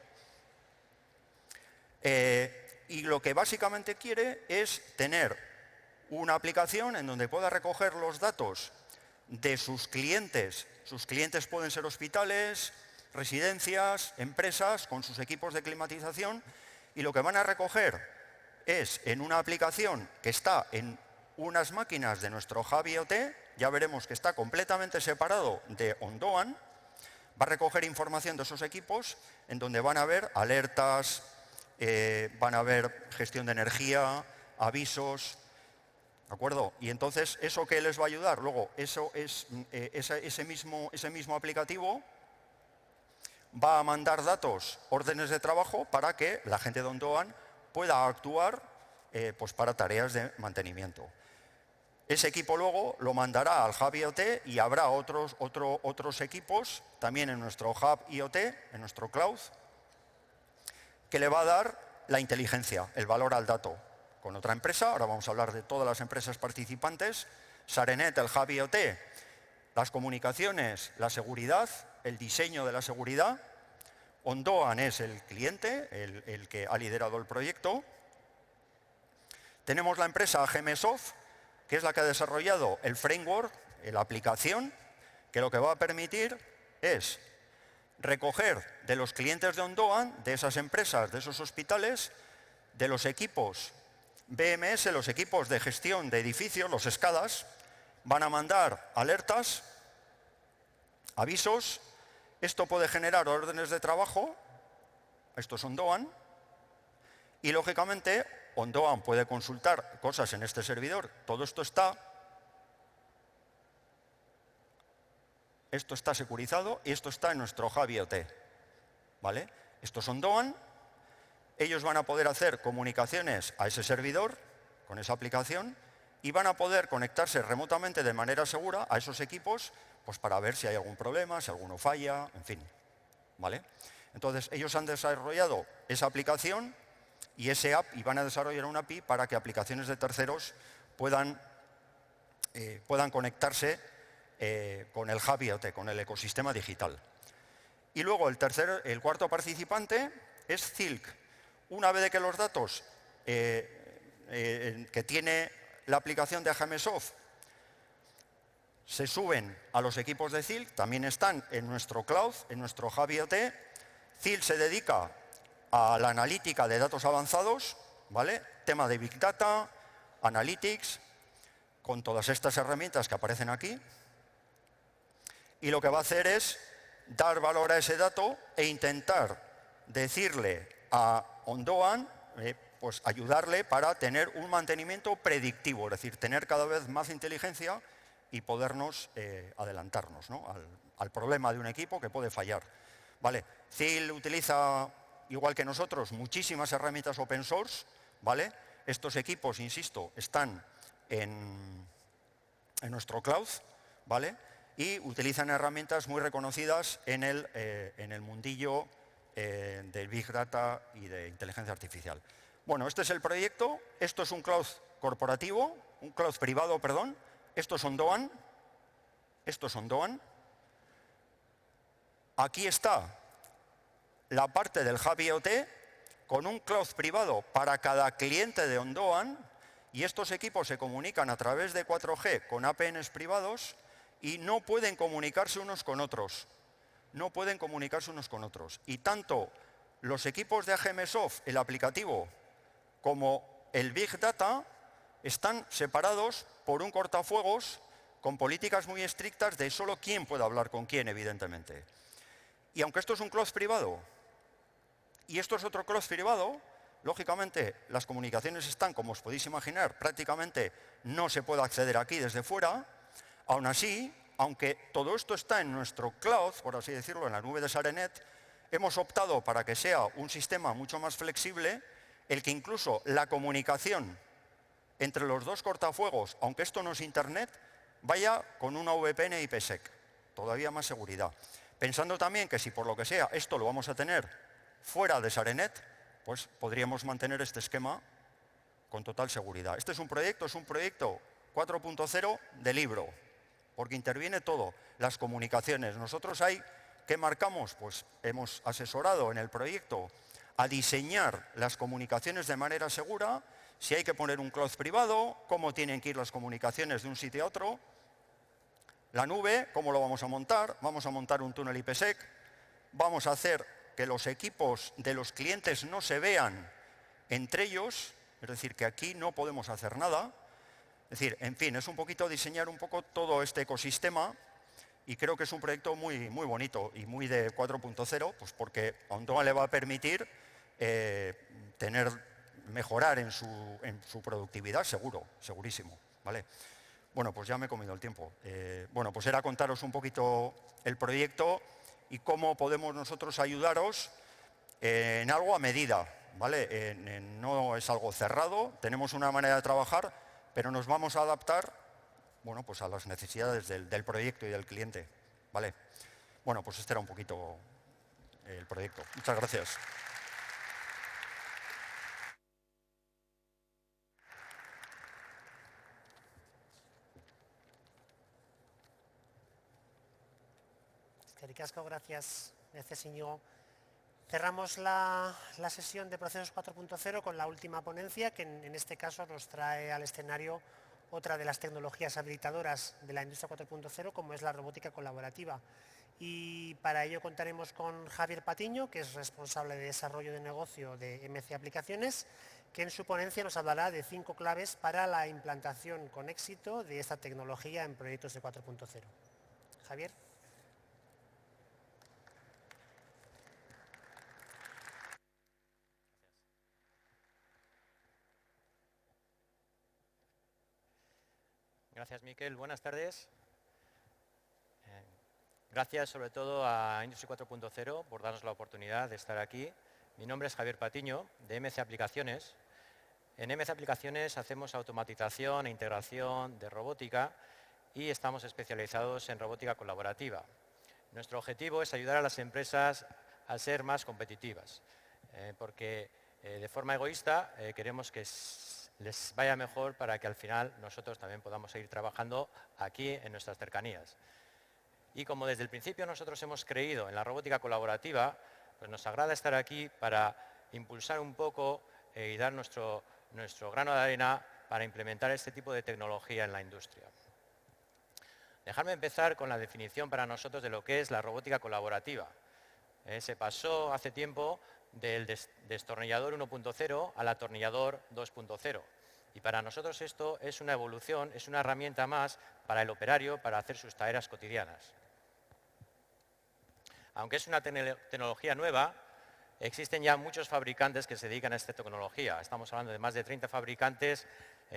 F: Y lo que básicamente quiere es tener una aplicación en donde pueda recoger los datos de sus clientes. Sus clientes pueden ser hospitales, residencias, empresas con sus equipos de climatización, y lo que van a recoger es en una aplicación que está en unas máquinas de nuestro hub IoT. Ya veremos que está completamente separado de Ondoan. Va a recoger información de esos equipos en donde van a haber alertas, van a haber gestión de energía, avisos, ¿de acuerdo? Y entonces, ¿eso qué les va a ayudar? Luego, ese mismo aplicativo va a mandar datos, órdenes de trabajo, para que la gente de Ondoan pueda actuar pues para tareas de mantenimiento. Ese equipo luego lo mandará al hub IoT y habrá otros equipos también en nuestro hub IoT, en nuestro cloud, que le va a dar la inteligencia, el valor al dato. Con otra empresa, ahora vamos a hablar de todas las empresas participantes, Sarenet, el hub IoT, las comunicaciones, la seguridad, el diseño de la seguridad. Ondoan es el cliente, el que ha liderado el proyecto. Tenemos la empresa GMSoft, que es la que ha desarrollado el framework, la aplicación, que lo que va a permitir es recoger de los clientes de Ondoan, de esas empresas, de esos hospitales, de los equipos BMS, los equipos de gestión de edificios, los SCADAs, van a mandar alertas, avisos. Esto puede generar órdenes de trabajo, esto es Ondoan, y lógicamente Ondoan puede consultar cosas en este servidor. Todo esto está esto está securizado y esto está en nuestro hub IoT, ¿vale? Estos son Ondoan, ellos van a poder hacer comunicaciones a ese servidor con esa aplicación y van a poder conectarse remotamente de manera segura a esos equipos, pues para ver si hay algún problema, si alguno falla, en fin, ¿vale? Entonces, ellos han desarrollado esa aplicación y ese app, y van a desarrollar una API para que aplicaciones de terceros puedan conectarse con el hub IoT, con el ecosistema digital. Y luego el cuarto participante es Silk. Una vez que los datos que tiene la aplicación de HMSoft se suben a los equipos de Silk, también están en nuestro cloud, en nuestro hub IoT. Silk se dedica a la analítica de datos avanzados, ¿vale? Tema de Big Data, Analytics, con todas estas herramientas que aparecen aquí. Y lo que va a hacer es dar valor a ese dato e intentar decirle a Ondoan, pues ayudarle para tener un mantenimiento predictivo, es decir, tener cada vez más inteligencia y podernos adelantarnos, ¿no?, al problema de un equipo que puede fallar. ¿Vale? Silk utiliza, igual que nosotros, muchísimas herramientas open source, ¿vale? Estos equipos, insisto, están en nuestro cloud, ¿vale? Y utilizan herramientas muy reconocidas en el mundillo del Big Data y de inteligencia artificial. Bueno, este es el proyecto, esto es un cloud corporativo, un cloud privado, perdón, estos son Ondoan, Aquí está la parte del hub IoT con un cloud privado para cada cliente de Ondoan, y estos equipos se comunican a través de 4G con APNs privados y no pueden comunicarse unos con otros. Y tanto los equipos de HMSoft, el aplicativo, como el Big Data están separados por un cortafuegos con políticas muy estrictas de solo quién puede hablar con quién, evidentemente. Y aunque esto es un cloud privado y esto es otro cloud privado, lógicamente las comunicaciones están, como os podéis imaginar, prácticamente no se puede acceder aquí desde fuera. Aún así, aunque todo esto está en nuestro cloud, por así decirlo, en la nube de Sarenet, hemos optado para que sea un sistema mucho más flexible, el que incluso la comunicación entre los dos cortafuegos, aunque esto no es Internet, vaya con una VPN IPsec, todavía más seguridad. Pensando también que si por lo que sea esto lo vamos a tener fuera de Sarenet, pues podríamos mantener este esquema con total seguridad. Este es un proyecto 4.0 de libro, porque interviene todo, las comunicaciones. Nosotros ahí, ¿qué marcamos? Pues hemos asesorado en el proyecto a diseñar las comunicaciones de manera segura, si hay que poner un cloud privado, cómo tienen que ir las comunicaciones de un sitio a otro. La nube, ¿cómo lo vamos a montar? Vamos a montar un túnel IPsec, vamos a hacer que los equipos de los clientes no se vean entre ellos, es decir, que aquí no podemos hacer nada. Es decir, en fin, es un poquito diseñar un poco todo este ecosistema, y creo que es un proyecto muy bonito y muy de 4.0, pues porque a Ondoan le va a permitir mejorar en su productividad, segurísimo, ¿vale? Bueno, pues ya me he comido el tiempo. Bueno, pues era contaros un poquito el proyecto y cómo podemos nosotros ayudaros en algo a medida, ¿vale? No es algo cerrado, tenemos una manera de trabajar, pero nos vamos a adaptar, bueno, pues a las necesidades del proyecto y del cliente, ¿vale? Bueno, pues este era un poquito el proyecto. Muchas gracias.
B: Ricasco, gracias Íñigo. Cerramos la sesión de Procesos 4.0 con la última ponencia, que en este caso nos trae al escenario otra de las tecnologías habilitadoras de la industria 4.0, como es la robótica colaborativa. Y para ello contaremos con Javier Patiño, que es responsable de desarrollo de negocio de MC Aplicaciones, que en su ponencia nos hablará de 5 claves para la implantación con éxito de esta tecnología en proyectos de 4.0. Javier.
G: Gracias, Miquel. Buenas tardes. Gracias sobre todo a Industry 4.0 por darnos la oportunidad de estar aquí. Mi nombre es Javier Patiño, de MC Aplicaciones. En MC Aplicaciones hacemos automatización e integración de robótica y estamos especializados en robótica colaborativa. Nuestro objetivo es ayudar a las empresas a ser más competitivas, porque de forma egoísta queremos que les vaya mejor para que al final nosotros también podamos seguir trabajando aquí en nuestras cercanías. Y como desde el principio nosotros hemos creído en la robótica colaborativa, pues nos agrada estar aquí para impulsar un poco y dar nuestro grano de arena para implementar este tipo de tecnología en la industria. Dejadme empezar con la definición para nosotros de lo que es la robótica colaborativa. Se pasó hace tiempo del destornillador 1.0 al atornillador 2.0. Y para nosotros esto es una evolución, es una herramienta más para el operario para hacer sus tareas cotidianas. Aunque es una tecnología nueva, existen ya muchos fabricantes que se dedican a esta tecnología. Estamos hablando de más de 30 fabricantes,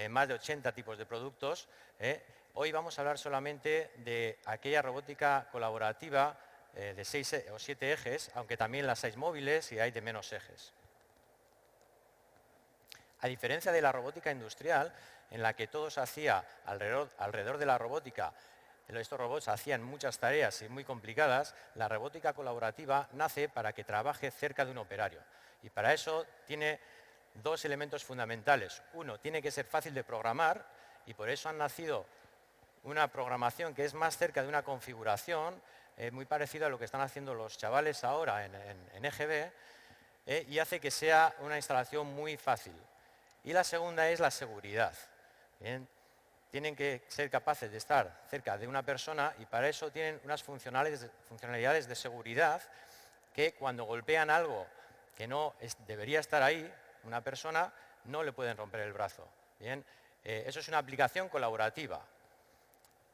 G: más de 80 tipos de productos. Hoy vamos a hablar solamente de aquella robótica colaborativa de 6 o 7 ejes, aunque también las hay móviles y hay de menos ejes. A diferencia de la robótica industrial, en la que todo se hacía alrededor de la robótica, estos robots hacían muchas tareas y muy complicadas, la robótica colaborativa nace para que trabaje cerca de un operario. Y para eso tiene dos elementos fundamentales. Uno, tiene que ser fácil de programar y por eso han nacido una programación que es más cerca de una configuración, muy parecida a lo que están haciendo los chavales ahora en EGB, y hace que sea una instalación muy fácil. Y la segunda es la seguridad. Bien, tienen que ser capaces de estar cerca de una persona y para eso tienen unas funcionalidades de seguridad que cuando golpean algo que no debería estar ahí, una persona, no le pueden romper el brazo. Bien, eso es una aplicación colaborativa.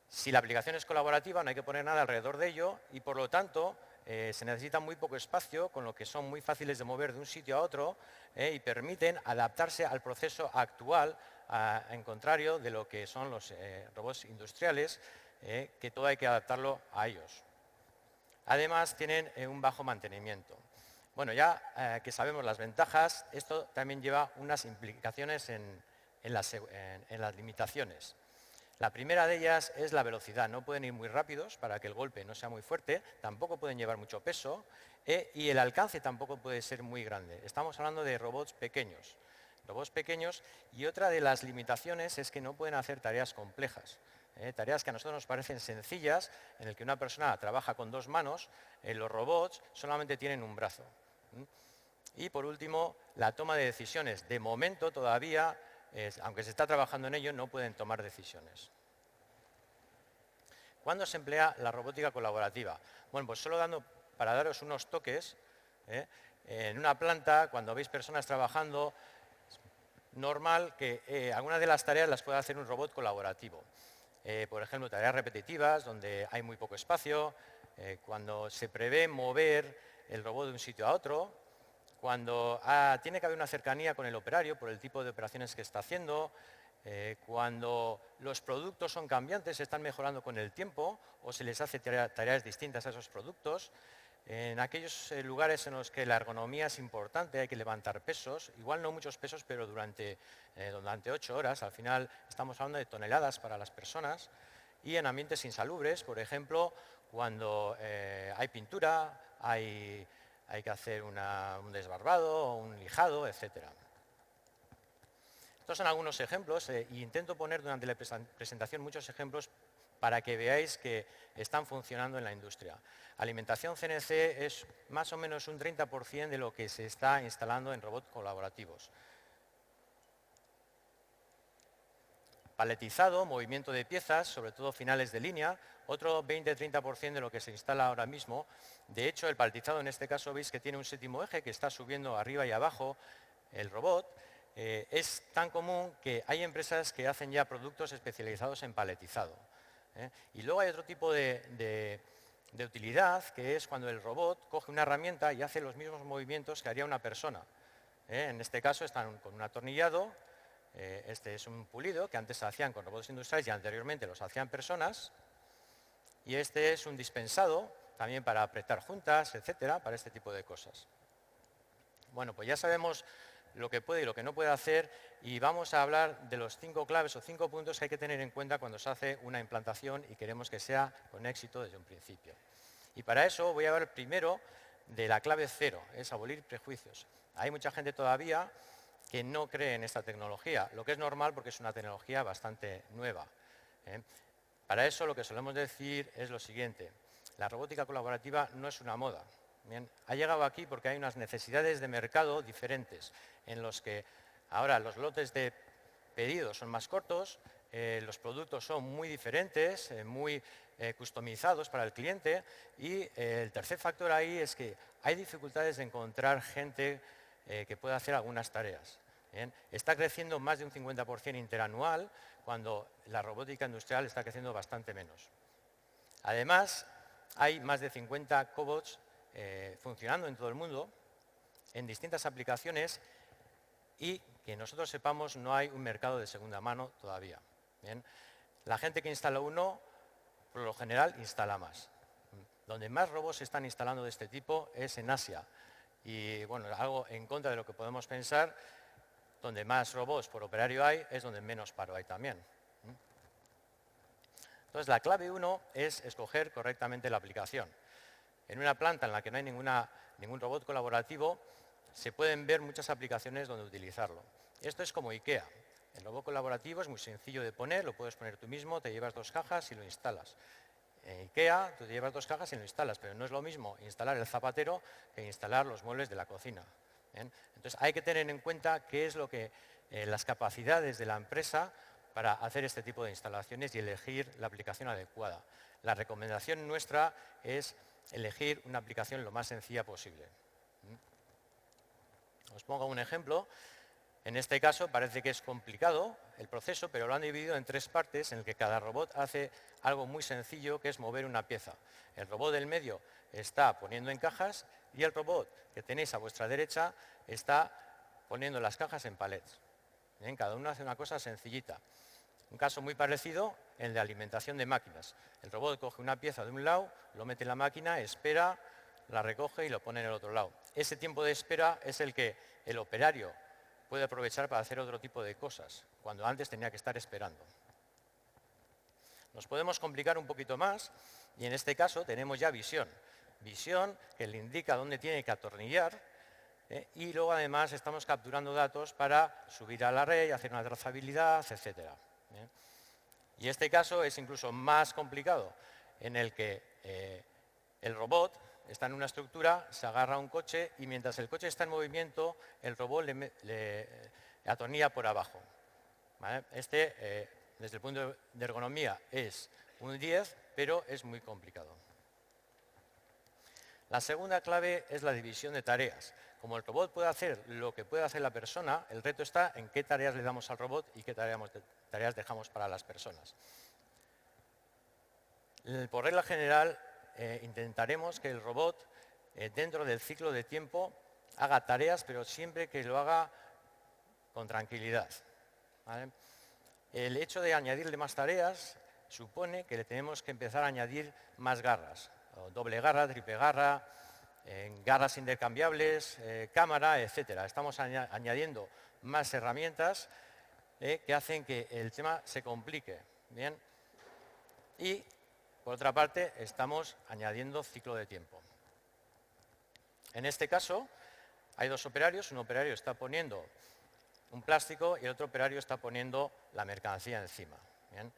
G: Si la aplicación es colaborativa no hay que poner nada alrededor de ello y por lo tanto se necesita muy poco espacio, con lo que son muy fáciles de mover de un sitio a otro y permiten adaptarse al proceso actual, en contrario de lo que son los robots industriales, que todo hay que adaptarlo a ellos. Además tienen un bajo mantenimiento. Bueno, ya que sabemos las ventajas, esto también lleva unas implicaciones en las limitaciones. La primera de ellas es la velocidad. No pueden ir muy rápidos para que el golpe no sea muy fuerte, tampoco pueden llevar mucho peso y el alcance tampoco puede ser muy grande. Estamos hablando de robots pequeños. Y otra de las limitaciones es que no pueden hacer tareas complejas. Tareas que a nosotros nos parecen sencillas, en el que una persona trabaja con dos manos, los robots solamente tienen un brazo. Y por último, la toma de decisiones. De momento todavía, aunque se está trabajando en ello, no pueden tomar decisiones. ¿Cuándo se emplea la robótica colaborativa? Bueno, pues solo para daros unos toques, en una planta, cuando veis personas trabajando, normal que algunas de las tareas las pueda hacer un robot colaborativo. Por ejemplo, tareas repetitivas, donde hay muy poco espacio, cuando se prevé mover el robot de un sitio a otro, cuando tiene que haber una cercanía con el operario por el tipo de operaciones que está haciendo, cuando los productos son cambiantes, están mejorando con el tiempo o se les hace tareas distintas a esos productos, en aquellos lugares en los que la ergonomía es importante, hay que levantar pesos, igual no muchos pesos, pero durante 8 horas, al final estamos hablando de toneladas para las personas, y en ambientes insalubres, por ejemplo, cuando hay pintura, hay que hacer un desbarbado, un lijado, etc. Estos son algunos ejemplos e intento poner durante la presentación muchos ejemplos para que veáis que están funcionando en la industria. Alimentación CNC es más o menos un 30% de lo que se está instalando en robots colaborativos. Paletizado, movimiento de piezas, sobre todo finales de línea, otro 20-30% de lo que se instala ahora mismo. De hecho, el paletizado en este caso veis que tiene un séptimo eje que está subiendo arriba y abajo el robot. Es tan común que hay empresas que hacen ya productos especializados en paletizado. Y luego hay otro tipo de utilidad, que es cuando el robot coge una herramienta y hace los mismos movimientos que haría una persona. En este caso están con un atornillado. Este es un pulido que antes se hacían con robots industriales y anteriormente los hacían personas. y este es un dispensado también para apretar juntas, etcétera, para este tipo de cosas. Bueno, pues ya sabemos lo que puede y lo que no puede hacer y vamos a hablar de los 5 claves o 5 puntos que hay que tener en cuenta cuando se hace una implantación y queremos que sea con éxito desde un principio. Y para eso voy a hablar primero de la clave 0, es abolir prejuicios. Hay mucha gente todavía que no cree en esta tecnología, lo que es normal porque es una tecnología bastante nueva. Para eso lo que solemos decir es lo siguiente: la robótica colaborativa no es una moda. Bien, ha llegado aquí porque hay unas necesidades de mercado diferentes, en los que ahora los lotes de pedidos son más cortos, los productos son muy diferentes, muy customizados para el cliente, y el tercer factor ahí es que hay dificultades de encontrar gente que pueda hacer algunas tareas. Bien, está creciendo más de un 50% interanual, cuando la robótica industrial está creciendo bastante menos. Además, hay más de 50 cobots funcionando en todo el mundo, en distintas aplicaciones, y que nosotros sepamos no hay un mercado de segunda mano todavía. Bien, la gente que instala uno, por lo general, instala más. Donde más robots se están instalando de este tipo es en Asia. Y bueno, algo en contra de lo que podemos pensar, donde más robots por operario hay, es donde menos paro hay también. Entonces, la clave 1 es escoger correctamente la aplicación. En una planta en la que no hay ningún robot colaborativo, se pueden ver muchas aplicaciones donde utilizarlo. Esto es como IKEA. El robot colaborativo es muy sencillo de poner, lo puedes poner tú mismo, te llevas 2 cajas y lo instalas. En IKEA tú te llevas 2 cajas y lo instalas, pero no es lo mismo instalar el zapatero que instalar los muebles de la cocina. ¿Bien? Entonces hay que tener en cuenta qué es lo que las capacidades de la empresa para hacer este tipo de instalaciones y elegir la aplicación adecuada. La recomendación nuestra es elegir una aplicación lo más sencilla posible. Os pongo un ejemplo. En este caso parece que es complicado el proceso, pero lo han dividido en 3 partes en el que cada robot hace algo muy sencillo, que es mover una pieza. El robot del medio está poniendo en cajas y el robot que tenéis a vuestra derecha está poniendo las cajas en palets. Bien, cada uno hace una cosa sencillita. Un caso muy parecido, el de alimentación de máquinas. El robot coge una pieza de un lado, lo mete en la máquina, espera, la recoge y lo pone en el otro lado. Ese tiempo de espera es el que el operario puede aprovechar para hacer otro tipo de cosas, cuando antes tenía que estar esperando. Nos podemos complicar un poquito más y en este caso tenemos ya visión. Visión que le indica dónde tiene que atornillar y luego además estamos capturando datos para subir a la red, hacer una trazabilidad, etc. Y este caso es incluso más complicado, en el que el robot está en una estructura, se agarra a un coche y mientras el coche está en movimiento, el robot le atornilla por abajo. ¿Vale? Desde el punto de ergonomía, es un 10, pero es muy complicado. La segunda clave es la división de tareas. Como el robot puede hacer lo que puede hacer la persona, el reto está en qué tareas le damos al robot y qué tareas dejamos para las personas. Por regla general, intentaremos que el robot, dentro del ciclo de tiempo, haga tareas, pero siempre que lo haga con tranquilidad. ¿Vale? El hecho de añadirle más tareas supone que le tenemos que empezar a añadir más garras, doble garra, triple garra, garras intercambiables, cámara, etc. Estamos añadiendo más herramientas que hacen que el tema se complique. ¿Bien? Y, por otra parte, estamos añadiendo ciclo de tiempo. En este caso, hay 2 operarios. Un operario está poniendo un plástico y el otro operario está poniendo la mercancía encima. ¿Bien?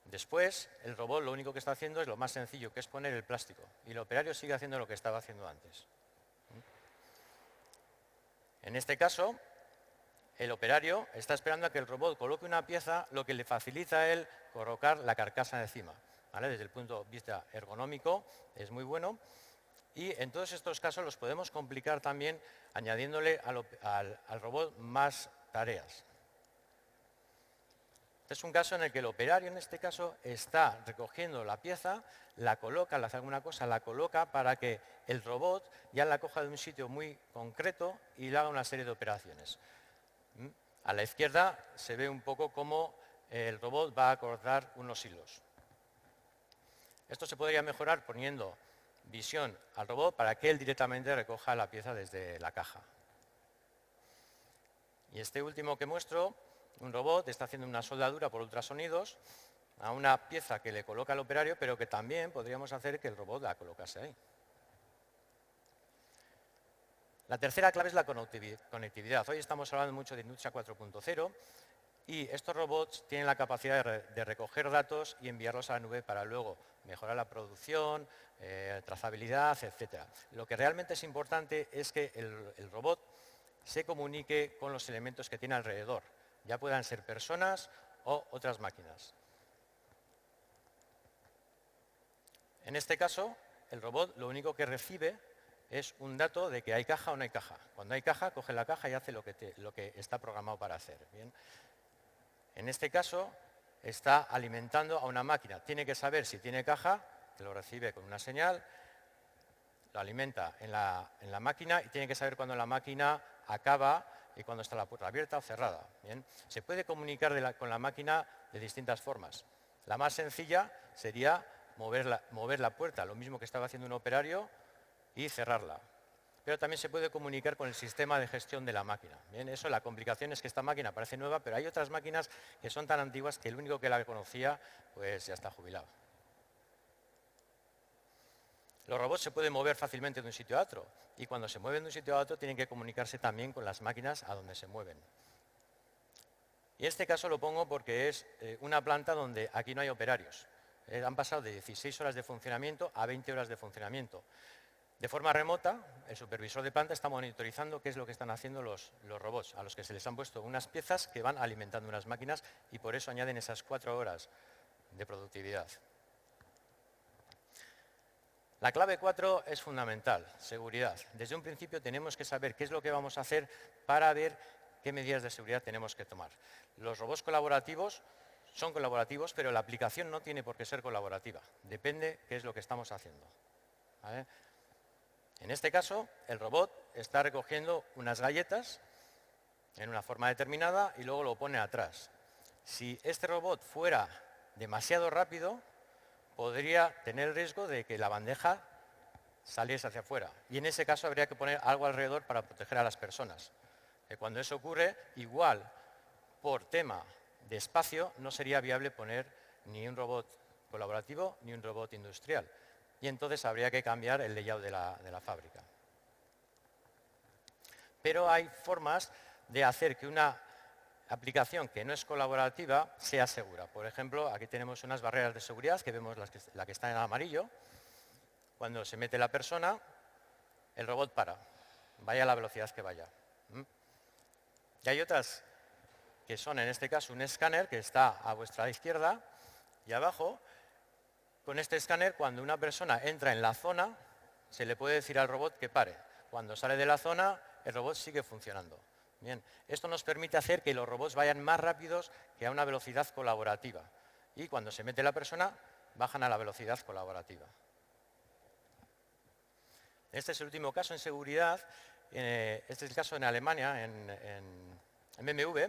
G: Después, el robot lo único que está haciendo es lo más sencillo, que es poner el plástico. Y el operario sigue haciendo lo que estaba haciendo antes. En este caso, el operario está esperando a que el robot coloque una pieza, lo que le facilita a él colocar la carcasa encima. ¿Vale? Desde el punto de vista ergonómico es muy bueno. Y en todos estos casos los podemos complicar también añadiéndole al robot más tareas. Este es un caso en el que el operario, en este caso, está recogiendo la pieza, la coloca, le hace alguna cosa, la coloca para que el robot ya la coja de un sitio muy concreto y le haga una serie de operaciones. A la izquierda se ve un poco cómo el robot va a cortar unos hilos. Esto se podría mejorar poniendo visión al robot para que él directamente recoja la pieza desde la caja. Y este último que muestro, un robot está haciendo una soldadura por ultrasonidos a una pieza que le coloca el operario, pero que también podríamos hacer que el robot la colocase ahí. La tercera clave es la conectividad. Hoy estamos hablando mucho de Industria 4.0 y estos robots tienen la capacidad de recoger datos y enviarlos a la nube para luego mejorar la producción, trazabilidad, etc. Lo que realmente es importante es que el robot se comunique con los elementos que tiene alrededor, ya puedan ser personas o otras máquinas. En este caso, el robot lo único que recibe es un dato de que hay caja o no hay caja. Cuando hay caja, coge la caja y hace lo que está programado para hacer. ¿Bien? En este caso, está alimentando a una máquina. Tiene que saber si tiene caja, que lo recibe con una señal, lo alimenta en la máquina y tiene que saber cuándo la máquina acaba y cuándo está la puerta abierta o cerrada. ¿Bien? Se puede comunicar con la máquina de distintas formas. La más sencilla sería mover la puerta, lo mismo que estaba haciendo un operario, y cerrarla. Pero también se puede comunicar con el sistema de gestión de la máquina. Bien, eso, la complicación es que esta máquina parece nueva, pero hay otras máquinas que son tan antiguas que el único que la conocía pues ya está jubilado. Los robots se pueden mover fácilmente de un sitio a otro y cuando se mueven de un sitio a otro tienen que comunicarse también con las máquinas a donde se mueven. Y este caso lo pongo porque es una planta donde aquí no hay operarios. Han pasado de 16 horas de funcionamiento a 20 horas de funcionamiento. De forma remota, el supervisor de planta está monitorizando qué es lo que están haciendo los robots, a los que se les han puesto unas piezas que van alimentando unas máquinas y por eso añaden esas 4 horas de productividad. La clave 4 es fundamental, seguridad. Desde un principio tenemos que saber qué es lo que vamos a hacer para ver qué medidas de seguridad tenemos que tomar. Los robots colaborativos son colaborativos, pero la aplicación no tiene por qué ser colaborativa. Depende qué es lo que estamos haciendo. ¿Vale? En este caso, el robot está recogiendo unas galletas en una forma determinada y luego lo pone atrás. Si este robot fuera demasiado rápido, podría tener el riesgo de que la bandeja saliese hacia afuera. Y en ese caso habría que poner algo alrededor para proteger a las personas. Cuando eso ocurre, igual, por tema de espacio, no sería viable poner ni un robot colaborativo ni un robot industrial. Y entonces habría que cambiar el layout de la fábrica. Pero hay formas de hacer que una aplicación que no es colaborativa sea segura. Por ejemplo, aquí tenemos unas barreras de seguridad, que vemos la que está en amarillo. Cuando se mete la persona, el robot para, vaya a la velocidad que vaya. Y hay otras que son, en este caso, un escáner que está a vuestra izquierda y abajo. Con este escáner, cuando una persona entra en la zona, se le puede decir al robot que pare. Cuando sale de la zona, el robot sigue funcionando. Bien, esto nos permite hacer que los robots vayan más rápidos que a una velocidad colaborativa. Y cuando se mete la persona, bajan a la velocidad colaborativa. Este es el último caso en seguridad. Este es el caso en Alemania, en BMW.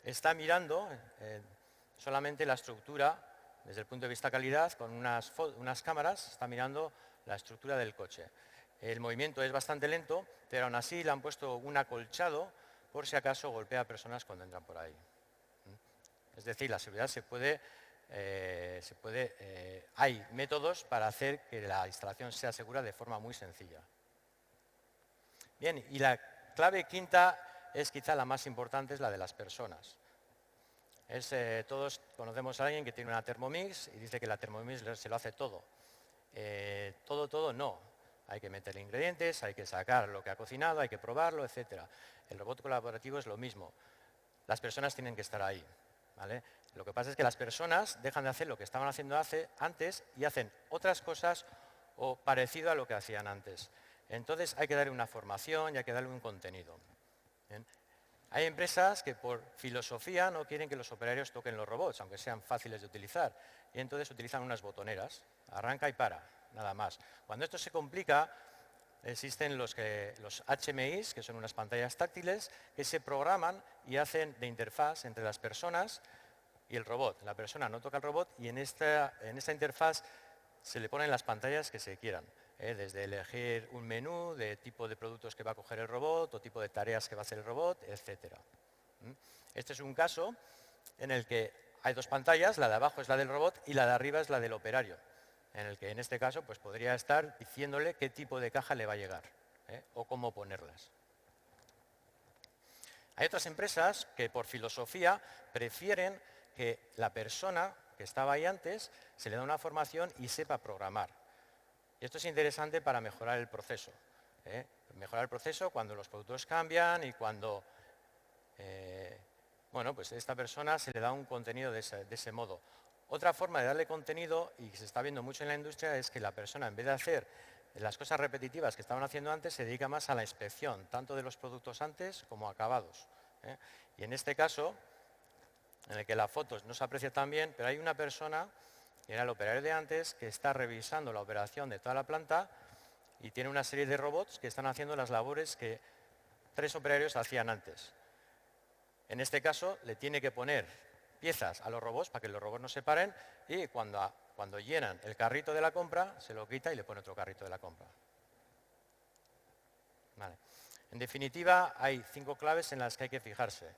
G: Está mirando solamente la estructura desde el punto de vista calidad, con unas cámaras, está mirando la estructura del coche. El movimiento es bastante lento, pero aún así le han puesto un acolchado por si acaso golpea a personas cuando entran por ahí. Es decir, la seguridad hay métodos para hacer que la instalación sea segura de forma muy sencilla. Bien, y la clave quinta es quizá la más importante, es la de las personas. Todos conocemos a alguien que tiene una Thermomix y dice que la Thermomix se lo hace todo. Todo no. Hay que meterle ingredientes, hay que sacar lo que ha cocinado, hay que probarlo, etc. El robot colaborativo es lo mismo. Las personas tienen que estar ahí. ¿Vale? Lo que pasa es que las personas dejan de hacer lo que estaban haciendo antes y hacen otras cosas o parecido a lo que hacían antes. Entonces hay que darle una formación y hay que darle un contenido. ¿Bien? Hay empresas que por filosofía no quieren que los operarios toquen los robots, aunque sean fáciles de utilizar. Y entonces utilizan unas botoneras, arranca y para, nada más. Cuando esto se complica, existen los HMIs, que son unas pantallas táctiles, que se programan y hacen de interfaz entre las personas y el robot. La persona no toca el robot y en esta interfaz se le ponen las pantallas que se quieran, desde elegir un menú de tipo de productos que va a coger el robot o tipo de tareas que va a hacer el robot, etc. Este es un caso en el que hay dos pantallas, la de abajo es la del robot y la de arriba es la del operario, en el que en este caso pues, podría estar diciéndole qué tipo de caja le va a llegar o cómo ponerlas. Hay otras empresas que por filosofía prefieren que la persona que estaba ahí antes se le da una formación y sepa programar. Y esto es interesante para mejorar el proceso. Mejorar el proceso cuando los productos cambian y cuando bueno, pues a esta persona se le da un contenido de ese modo. Otra forma de darle contenido, y que se está viendo mucho en la industria, es que la persona, en vez de hacer las cosas repetitivas que estaban haciendo antes, se dedica más a la inspección, tanto de los productos antes como acabados. Y en este caso, en el que la foto no se aprecia tan bien, pero hay una persona, que era el operario de antes, que está revisando la operación de toda la planta y tiene una serie de robots que están haciendo las labores que 3 operarios hacían antes. En este caso, le tiene que poner piezas a los robots para que los robots no se paren y cuando llenan el carrito de la compra, se lo quita y le pone otro carrito de la compra. Vale. En definitiva, hay 5 claves en las que hay que fijarse.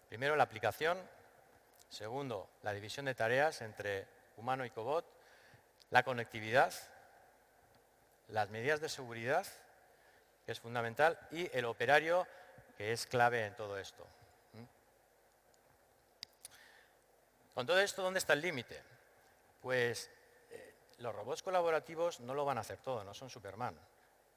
G: Primero, la aplicación. Segundo, la división de tareas entre humano y cobot. La conectividad. Las medidas de seguridad, que es fundamental. Y el operario, que es clave en todo esto. Con todo esto, ¿dónde está el límite? Pues los robots colaborativos no lo van a hacer todo, no son Superman.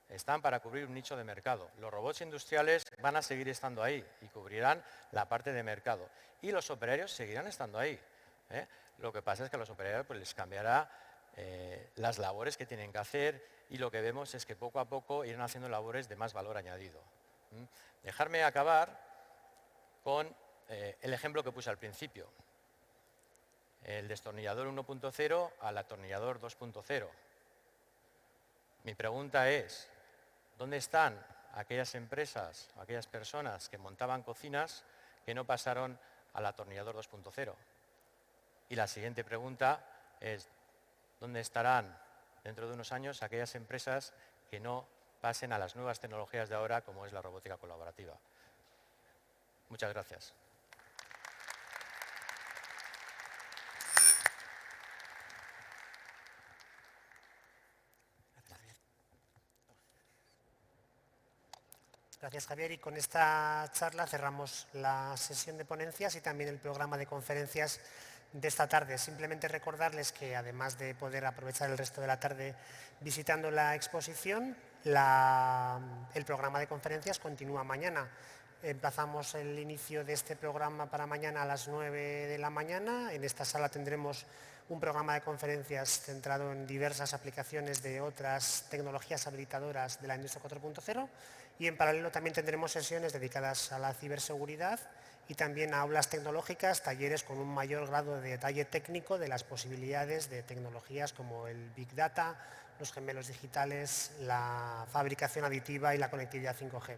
G: Están para cubrir un nicho de mercado. Los robots industriales van a seguir estando ahí y cubrirán la parte de mercado. Y los operarios seguirán estando ahí. Lo que pasa es que a los operarios pues, les cambiará las labores que tienen que hacer y lo que vemos es que poco a poco irán haciendo labores de más valor añadido. Dejarme acabar con el ejemplo que puse al principio. El destornillador 1.0 al atornillador 2.0. Mi pregunta es, ¿dónde están aquellas empresas, aquellas personas que montaban cocinas que no pasaron al atornillador 2.0? Y la siguiente pregunta es, ¿dónde estarán dentro de unos años aquellas empresas que no pasen a las nuevas tecnologías de ahora como es la robótica colaborativa? Muchas gracias.
B: Gracias, Javier. Y con esta charla cerramos la sesión de ponencias y también el programa de conferencias de esta tarde. Simplemente recordarles que además de poder aprovechar el resto de la tarde visitando la exposición, el programa de conferencias continúa mañana. Emplazamos el inicio de este programa para mañana a las 9 de la mañana. En esta sala tendremos un programa de conferencias centrado en diversas aplicaciones de otras tecnologías habilitadoras de la industria 4.0 y en paralelo también tendremos sesiones dedicadas a la ciberseguridad y también a aulas tecnológicas, talleres con un mayor grado de detalle técnico de las posibilidades de tecnologías como el Big Data, los gemelos digitales, la fabricación aditiva y la conectividad 5G.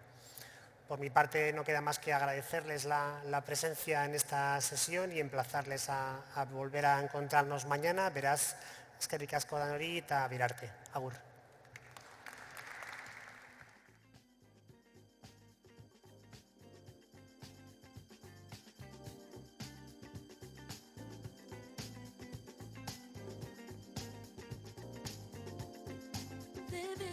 B: Por mi parte, no queda más que agradecerles la presencia en esta sesión y emplazarles a volver a encontrarnos mañana. Beraz, eskerrik asko danori eta birarte. Agur.
H: Living